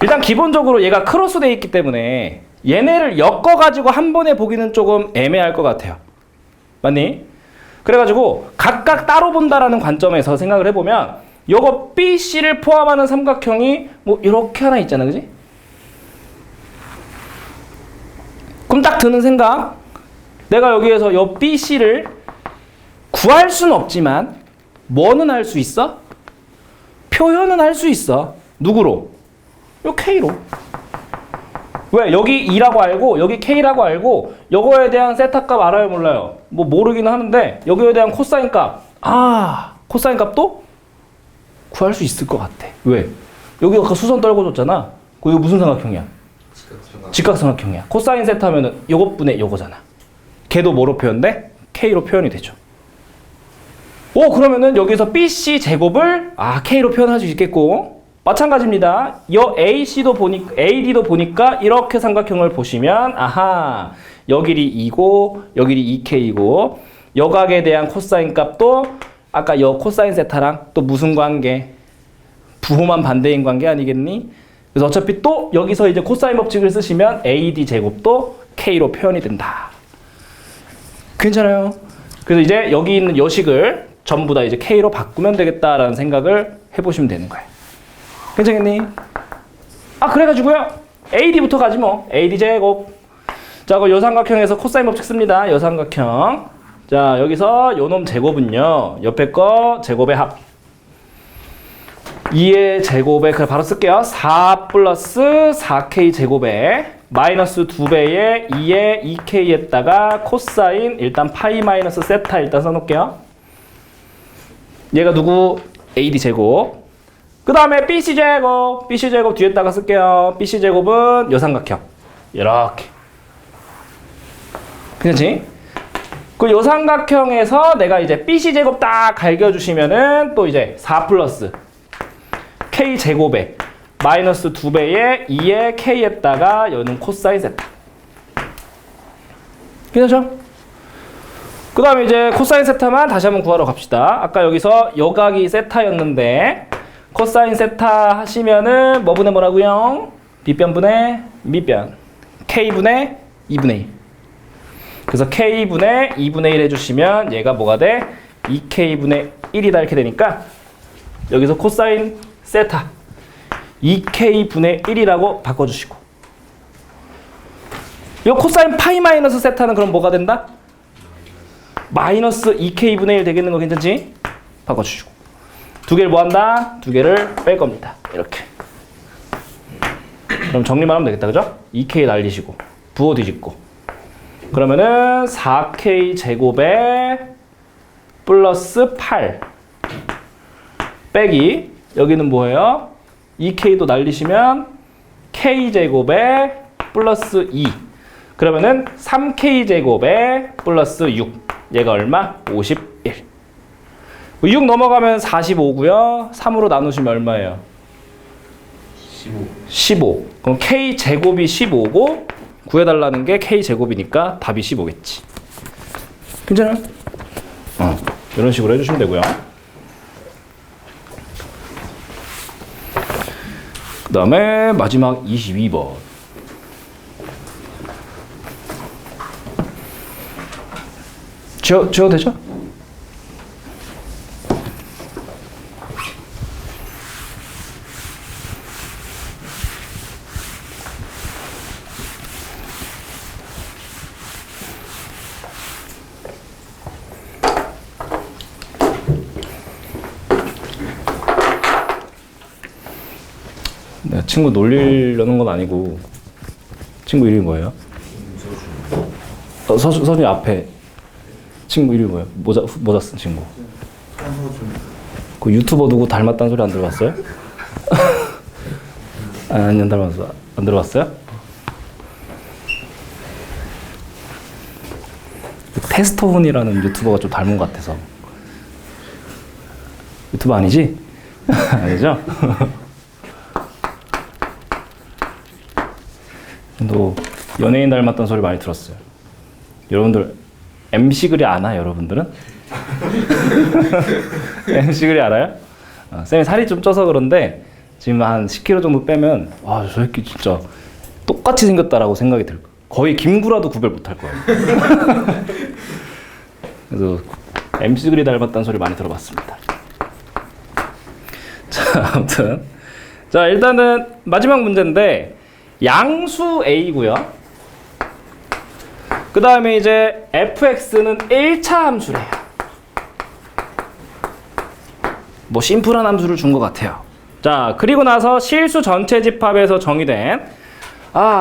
일단 기본적으로 얘가 크로스되어 있기 때문에 얘네를 엮어가지고 한 번에 보기는 조금 애매할 것 같아요. 맞니? 그래가지고 각각 따로 본다라는 관점에서 생각을 해보면 요거 BC를 포함하는 삼각형이 뭐 이렇게 하나 있잖아, 그지? 그럼 딱 드는 생각, 내가 여기에서 요 BC를 구할 수는 없지만 뭐는 할 수 있어? 표현은 할 수 있어. 누구로? 요 K로. 왜? 여기 2라고 알고 여기 K라고 알고 요거에 대한 세타 값 알아요, 몰라요? 뭐 모르기는 하는데 여기에 대한 코사인 값, 코사인 값도 구할 수 있을 것 같아. 왜? 여기 아까 수선 떨궈줬잖아. 이거 무슨 삼각형이야? 직각삼각형이야. 코사인 세타면은 요것분의 요거잖아. 걔도 뭐로 표현돼? K로 표현이 되죠. 오, 그러면은 여기서 BC 제곱을 K로 표현할 수 있겠고, 마찬가지입니다. 요 AD도 보니까 이렇게 삼각형을 보시면 요 길이 2고 요 길이 2K이고 여각에 대한 코사인 값도 아까 요 코사인 세타랑 또 무슨 관계? 부호만 반대인 관계 아니겠니? 그래서 어차피 또 여기서 이제 코사인 법칙을 쓰시면 AD 제곱도 K로 표현이 된다. 괜찮아요? 그래서 이제 여기 있는 요 식을 전부 다 이제 K로 바꾸면 되겠다라는 생각을 해보시면 되는 거예요. 괜찮겠니? 그래가지고요. AD부터 가지 뭐. AD 제곱. 자, 그럼 요 삼각형에서 코사인 법칙 씁니다. 요 삼각형. 자, 여기서 요놈 제곱은요. 옆에 거 제곱의 합. 2의 제곱에 그냥 바로 쓸게요. 4 플러스 4K 제곱에 마이너스 2배의 2의 2K에다가 코사인 일단 파이 마이너스 세타 일단 써놓을게요. 얘가 누구? AD 제곱. 그 다음에 BC 제곱. BC 제곱 뒤에다가 쓸게요. BC 제곱은 요 삼각형. 이렇게. 괜찮지? 그 요 삼각형에서 내가 이제 BC 제곱 딱 갈겨주시면은 또 이제 4 플러스 K 제곱에 마이너스 2배의 2의 K에다가 여는 코사인 세타. 괜찮죠? 그 다음에 이제 코사인 세타만 다시 한번 구하러 갑시다. 아까 여기서 여각이 세타였는데 코사인 세타 하시면은 뭐분의 뭐라고요? 뒷변분의 밑변. K분의 2분의 1. 그래서 K분의 2분의 1 해주시면 얘가 뭐가 돼? 2K분의 1이다 이렇게 되니까 여기서 코사인 세타 2K분의 1이라고 바꿔주시고 이 코사인 파이 마이너스 세타는 그럼 뭐가 된다? 마이너스 2K분의 1 되겠는 거 괜찮지? 바꿔주시고 두 개를 뭐 한다? 두 개를 뺄 겁니다. 이렇게. 그럼 정리만 하면 되겠다. 그죠? 2K 날리시고 부호 뒤집고 그러면은 4K 제곱에 플러스 8 빼기 여기는 뭐예요? 2K도 날리시면 K 제곱에 플러스 2 그러면은 3K 제곱에 플러스 6 얘가 얼마? 51 6 넘어가면 45고요 3으로 나누시면 얼마예요? 15 그럼 K 제곱이 15고 구해달라는 게 K 제곱이니까 답이 15겠지. 괜찮아요? 이런 식으로 해주시면 되고요. 그 다음에 마지막 22번. 지워도 되죠? 친구 놀리려는 건 아니고. 친구 이름이 뭐예요? 서준이 앞에 친구 이름이 뭐예요? 모자 쓴 친구. 그 유튜버 누구 닮았다는 소리 안 들어봤어요? 아니, 안 닮았어. 안 들어봤어요? 테스터훈이라는 유튜버가 좀 닮은 것 같아서. 유튜버 아니지? 아니죠? 또 연예인 닮았다는 소리 많이 들었어요. 여러분들 MC 글이 아나? 여러분들은? MC 글이 알아요? 쌤이 살이 좀 쪄서 그런데 지금 한 10kg 정도 빼면 와, 저 새끼 진짜 똑같이 생겼다라고 생각이 들 거예요. 거의 김구라도 구별 못할 거예요. 그래서 MC 글이 닮았다는 소리 많이 들어봤습니다. 자, 아무튼 자, 일단은 마지막 문제인데 양수 A고요. 그 다음에 이제 fx는 1차 함수래요. 뭐 심플한 함수를 준 것 같아요. 자, 그리고 나서 실수 전체 집합에서 정의된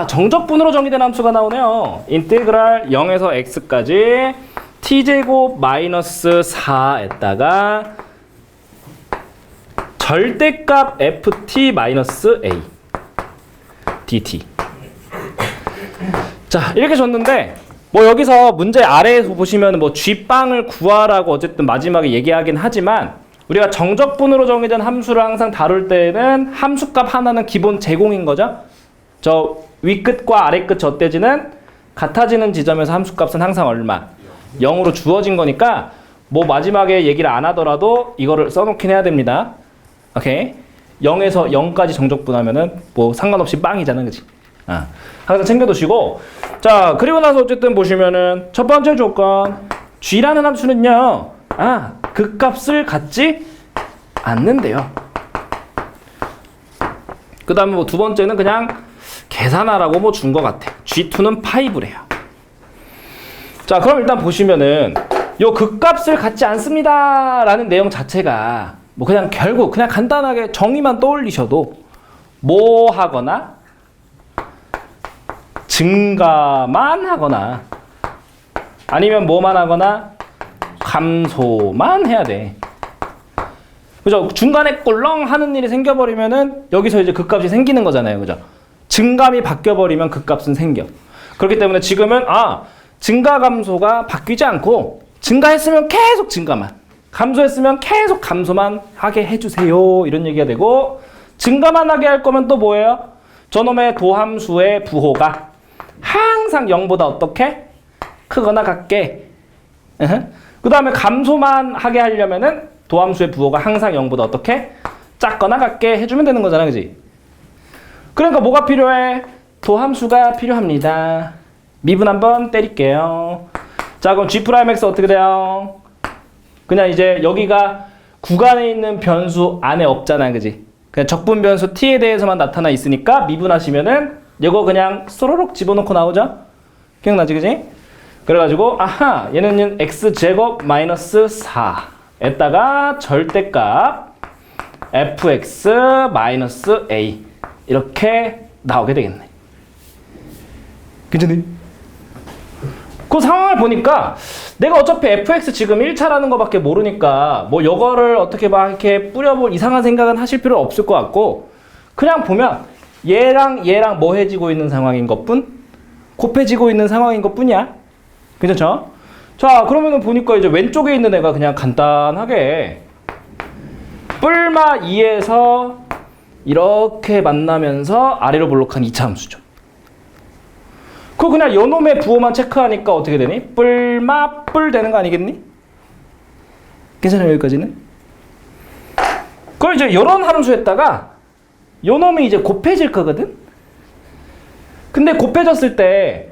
정적분으로 정의된 함수가 나오네요. 인테그랄 0에서 x까지 t제곱 마이너스 4에다가 절대값 ft 마이너스 a dt. 자, 이렇게 줬는데 뭐 여기서 문제 아래에서 보시면 뭐 g빵을 구하라고 어쨌든 마지막에 얘기하긴 하지만 우리가 정적분으로 정의된 함수를 항상 다룰 때는 함수값 하나는 기본 제공인 거죠. 저 위끝과 아래끝 젖대지는 같아지는 지점에서 함수값은 항상 얼마? 0으로 주어진 거니까 뭐 마지막에 얘기를 안 하더라도 이거를 써놓긴 해야 됩니다. 오케이? 0에서 0까지 정적분하면은 뭐 상관없이 빵이잖아, 그치? 항상 챙겨두시고. 자, 그리고 나서 어쨌든 보시면은 첫 번째 조건 g라는 함수는요, 그 값을 갖지 않는데요. 그 다음에 뭐 두 번째는 그냥 계산하라고 뭐 준 것 같아. g2는 5래요. 자, 그럼 일단 보시면은 요 극값을 갖지 않습니다 라는 내용 자체가 뭐 그냥 결국 그냥 간단하게 정의만 떠올리셔도 뭐 하거나 증가만 하거나 아니면 뭐만 하거나 감소만 해야 돼. 그죠? 중간에 꿀렁 하는 일이 생겨버리면은 여기서 이제 극값이 생기는 거잖아요. 그죠? 증감이 바뀌어버리면 극값은 생겨. 그렇기 때문에 지금은 증가 감소가 바뀌지 않고 증가했으면 계속 증가만, 감소했으면 계속 감소만 하게 해주세요. 이런 얘기가 되고, 증가만 하게 할 거면 또 뭐예요? 저놈의 도함수의 부호가 항상 0보다 어떻게? 크거나 같게. 그 다음에 감소만 하게 하려면은 도함수의 부호가 항상 0보다 어떻게? 작거나 같게 해주면 되는 거잖아, 그지? 그러니까 뭐가 필요해? 도함수가 필요합니다. 미분 한번 때릴게요. 자, 그럼 G'X 어떻게 돼요? 그냥 이제 여기가 구간에 있는 변수 안에 없잖아, 그지? 그냥 적분 변수 t에 대해서만 나타나 있으니까 미분하시면은 이거 그냥 쏘로록 집어넣고 나오죠? 기억나지, 그지? 그래가지고 얘는 x제곱 마이너스 4에다가 절대값 fx 마이너스 a 이렇게 나오게 되겠네. 괜찮니? 그 상황을 보니까 내가 어차피 fx 지금 1차라는 거밖에 모르니까 뭐 이거를 어떻게 막 이렇게 뿌려볼 이상한 생각은 하실 필요 없을 것 같고, 그냥 보면 얘랑 뭐 해지고 있는 상황인 것뿐, 곱해지고 있는 상황인 것뿐이야. 괜찮죠? 자, 그러면은 보니까 이제 왼쪽에 있는 애가 그냥 간단하게 뿔마 2에서 이렇게 만나면서 아래로 볼록한 2차 함수죠. 그거 그냥 요놈의 부호만 체크하니까 어떻게 되니? 뿔마 뿔 되는 거 아니겠니? 괜찮아요, 여기까지는? 그럼 이제 요런 함수에다가 요놈이 이제 곱해질 거거든? 근데 곱해졌을 때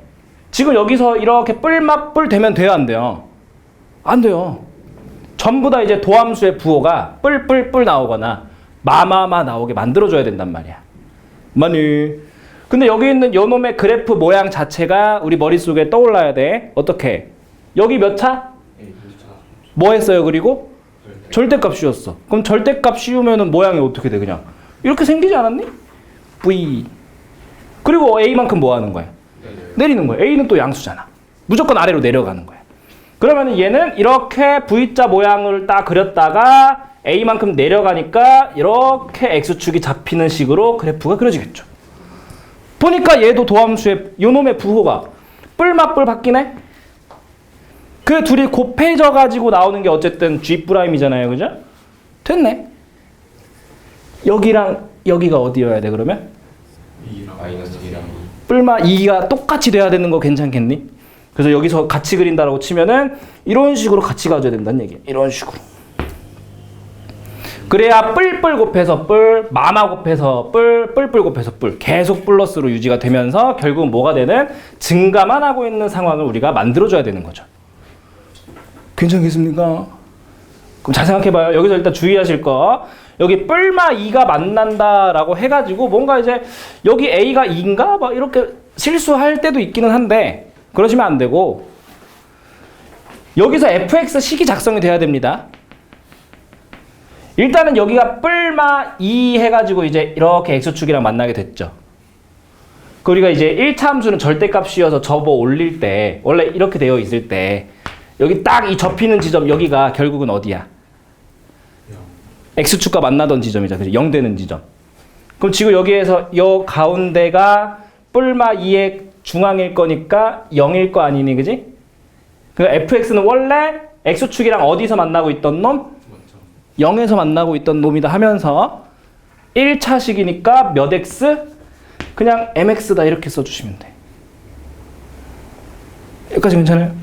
지금 여기서 이렇게 뿔마 뿔 되면 돼요, 안 돼요? 안 돼요. 전부 다 이제 도함수의 부호가 뿔뿔뿔 나오거나 마마마 나오게 만들어줘야 된단 말이야. 많이. 근데 여기 있는 요놈의 그래프 모양 자체가 우리 머릿속에 떠올라야 돼. 어떻게? 여기 몇 차? 뭐 했어요, 그리고? 절대값 씌웠어. 그럼 절대값 씌우면은 모양이 어떻게 돼, 그냥? 이렇게 생기지 않았니? V. 그리고 A만큼 뭐 하는 거야? 내리는 거야. A는 또 양수잖아. 무조건 아래로 내려가는 거야. 그러면 얘는 이렇게 V자 모양을 딱 그렸다가 A만큼 내려가니까 이렇게 X축이 잡히는 식으로 그래프가 그려지겠죠. 보니까 얘도 도함수의 요놈의 부호가 뿔맛뿔 바뀌네? 그 둘이 곱해져 가지고 나오는 게 어쨌든 G'이잖아요. 그죠? 됐네. 여기랑 여기가 어디여야 돼 그러면? 마이너스 2랑 뿔마 2가 똑같이 돼야 되는 거 괜찮겠니? 그래서 여기서 같이 그린다라고 치면은 이런 식으로 같이 가져야 된다는 얘기야. 이런 식으로. 그래야 뿔뿔 곱해서 뿔, 마마 곱해서 뿔, 뿔뿔 곱해서 뿔 계속 플러스로 유지가 되면서 결국 뭐가 되는 증가만 하고 있는 상황을 우리가 만들어줘야 되는 거죠. 괜찮겠습니까? 그럼 잘 생각해봐요. 여기서 일단 주의하실 거. 여기 뿔마 2가 만난다라고 해가지고 뭔가 이제 여기 A가 2인가? 막 이렇게 실수할 때도 있기는 한데 그러시면 안 되고 여기서 fx 식이 작성이 돼야 됩니다. 일단은 여기가 뿔마 2 해가지고 이제 이렇게 x축이랑 만나게 됐죠. 그 우리가 이제 1차 함수는 절대값이어서 접어 올릴 때 원래 이렇게 되어 있을 때 여기 딱 이 접히는 지점 여기가 결국은 어디야? x축과 만나던 지점이죠. 그죠? 0 되는 지점. 그럼 지금 여기에서 요 가운데가 뿔마 2의 중앙일 거니까 0일 거 아니니, 그지? 그러니까 fx는 원래 x축이랑 어디서 만나고 있던 놈? 0에서 만나고 있던 놈이다 하면서 1차식이니까 몇 x? 그냥 mx다 이렇게 써주시면 돼. 여기까지 괜찮아요?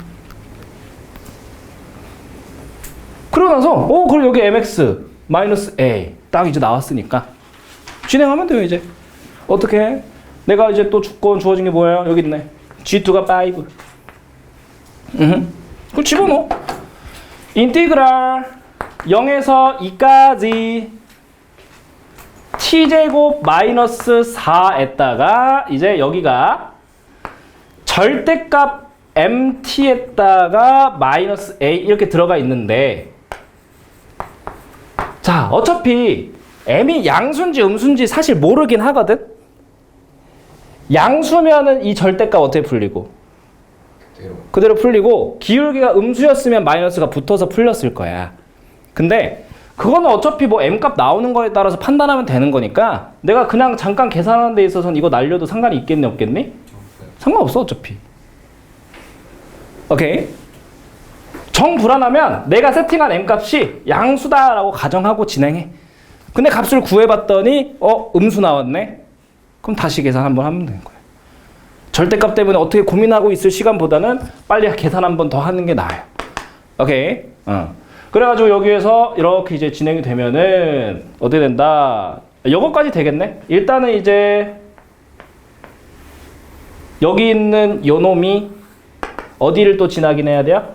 그러고 나서 그럼 여기 mx 마이너스 a 딱 이제 나왔으니까 진행하면 돼요. 이제 어떻게 해? 내가 이제 또 주권 주어진 게 뭐예요? 여기 있네. G2가 5. 그럼 집어넣어. 인티그랄 0에서 2까지 t제곱 마이너스 4에다가 이제 여기가 절대값 mt에다가 마이너스 a 이렇게 들어가 있는데 자 어차피 m이 양수인지 음수인지 사실 모르긴 하거든. 양수면은 이 절대값 어떻게 풀리고? 그대로 풀리고 기울기가 음수였으면 마이너스가 붙어서 풀렸을 거야. 근데 그거는 어차피 뭐 m값 나오는 거에 따라서 판단하면 되는 거니까 내가 그냥 잠깐 계산하는 데 있어서는 이거 날려도 상관이 있겠니 없겠니? 상관없어 어차피. 오케이? 정불안하면 내가 세팅한 m값이 양수다라고 가정하고 진행해. 근데 값을 구해봤더니 음수 나왔네? 그럼 다시 계산 한번 하면 되는 거야. 절대값 때문에 어떻게 고민하고 있을 시간보다는 빨리 계산 한번 더 하는 게 나아요. 오케이? 그래가지고 여기에서 이렇게 이제 진행이 되면은 어떻게 된다? 요거까지 되겠네? 일단은 이제 여기 있는 요 놈이 어디를 또 지나긴 해야 돼요?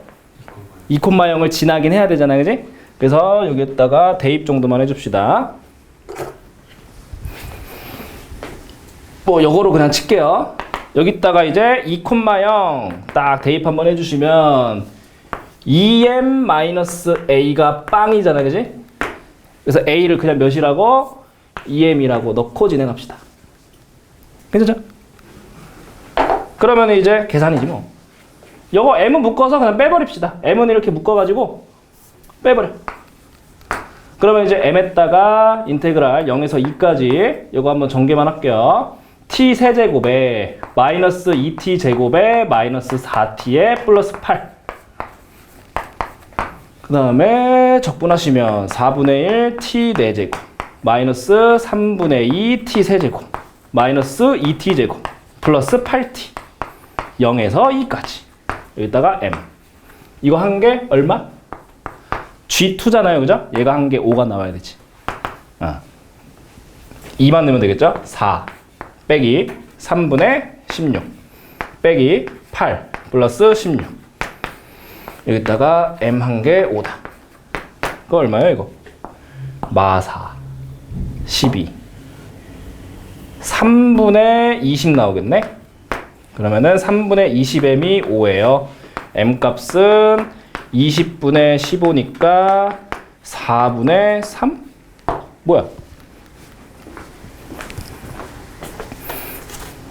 2,0을 지나긴 해야 되잖아, 그지? 그래서 여기에다가 대입 정도만 해줍시다. 뭐 요거로 그냥 칠게요. 여기다가 이제 2,0 딱 대입 한번 해주시면 2m-a가 빵이잖아, 그지? 그래서 a를 그냥 몇이라고? 2m이라고 넣고 진행합시다. 괜찮죠? 그러면 이제 계산이지 뭐. 요거 m은 묶어서 그냥 빼버립시다. m은 이렇게 묶어가지고 빼버려. 그러면 이제 m에다가 인테그랄 0에서 2까지 요거 한번 전개만 할게요. t 세제곱에 마이너스 2t 제곱에 마이너스 4t에 플러스 8. 그 다음에 적분하시면 4분의 1 t 4제곱 마이너스 3분의 2 t 세제곱 마이너스 2t 제곱 플러스 8t 0에서 2까지. 여기다가 m. 이거 한 개 얼마? G2잖아요, 그죠? 얘가 한 개 5가 나와야 되지. 2만 넣으면 되겠죠? 4 빼기 3분의 16 빼기 8 플러스 16. 여기다가 m 한 개 5다. 그거 얼마예요, 이거? 마4 12 3분의 20 나오겠네? 그러면은 3분의 20m이 5예요. m 값은 20분의 15니까 4분의 3? 뭐야?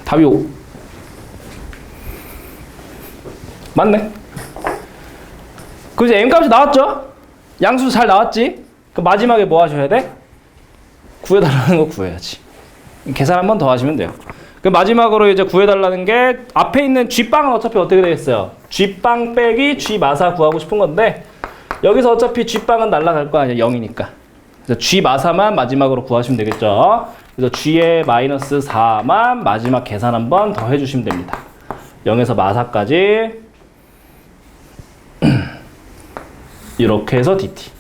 답이 5. 맞네. 그럼 이제 m값이 나왔죠? 양수 잘 나왔지? 그럼 마지막에 뭐 하셔야 돼? 구해달라는 거 구해야지. 계산 한 번 더 하시면 돼요. 그 마지막으로 이제 구해달라는 게 앞에 있는 G빵은 어차피 어떻게 되겠어요? G빵 빼기 G마사 구하고 싶은 건데 여기서 어차피 G빵은 날라갈 거 아니야. 0이니까. 그래서 G마사만 마지막으로 구하시면 되겠죠. 그래서 G의 마이너스 4만 마지막 계산 한 번 더 해주시면 됩니다. 0에서 마사까지 이렇게 해서 dt.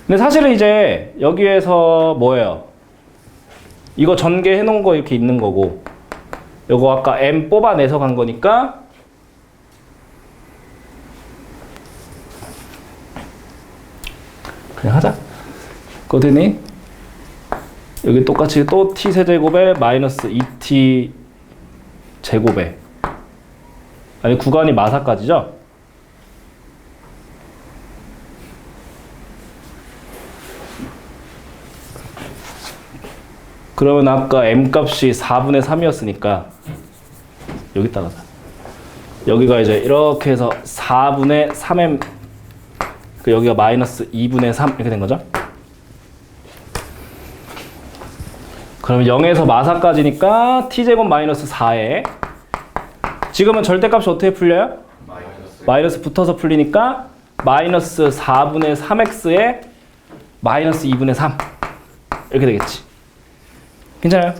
근데 사실은 이제 여기에서 뭐예요? 이거 전개해 놓은 거 이렇게 있는 거고 요거 아까 m 뽑아내서 간 거니까 그냥 하자. 그거더니 여기 똑같이 또 t 세제곱에 마이너스 2t 제곱에 아니 구간이 마사까지죠? 그러면 아까 m값이 4분의 3이었으니까 여기다가 여기가 이제 이렇게 해서 4분의 3m 그 여기가 마이너스 2분의 3 이렇게 된 거죠. 그러면 0에서 마사까지니까 t제곱 마이너스 4에 지금은 절대값이 어떻게 풀려요? 마이너스 붙어서 풀리니까 마이너스 4분의 3x에 마이너스 2분의 3 이렇게 되겠지. 괜찮아요?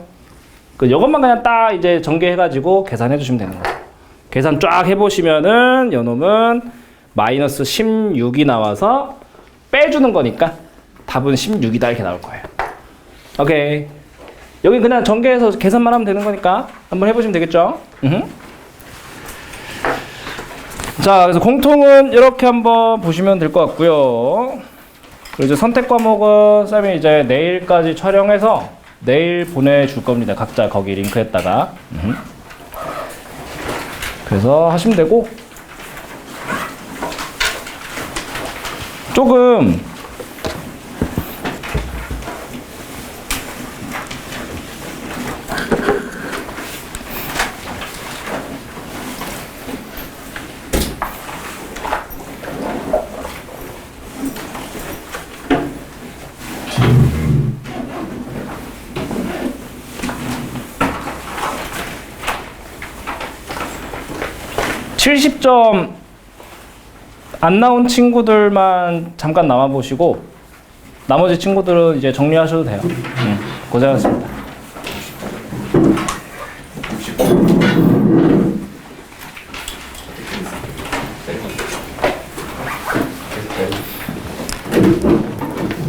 이것만 그냥 딱 이제 전개해가지고 계산해 주시면 되는 거예요. 계산 쫙 해보시면은 요놈은 마이너스 16이 나와서 빼주는 거니까 답은 16이다 이렇게 나올 거예요. 오케이. 여기 그냥 전개해서 계산만 하면 되는 거니까 한번 해보시면 되겠죠? 자, 그래서 공통은 이렇게 한번 보시면 될 것 같고요. 그리고 이제 선택 과목은 쌤이 이제 내일까지 촬영해서 내일 보내줄 겁니다. 각자 거기 링크에다가. 그래서 하시면 되고 조금 (70점) 안 나온 친구들만 잠깐 남아보시고 나머지 친구들은 이제 정리하셔도 돼요. 고생하셨습니다.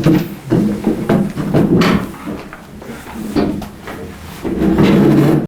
네.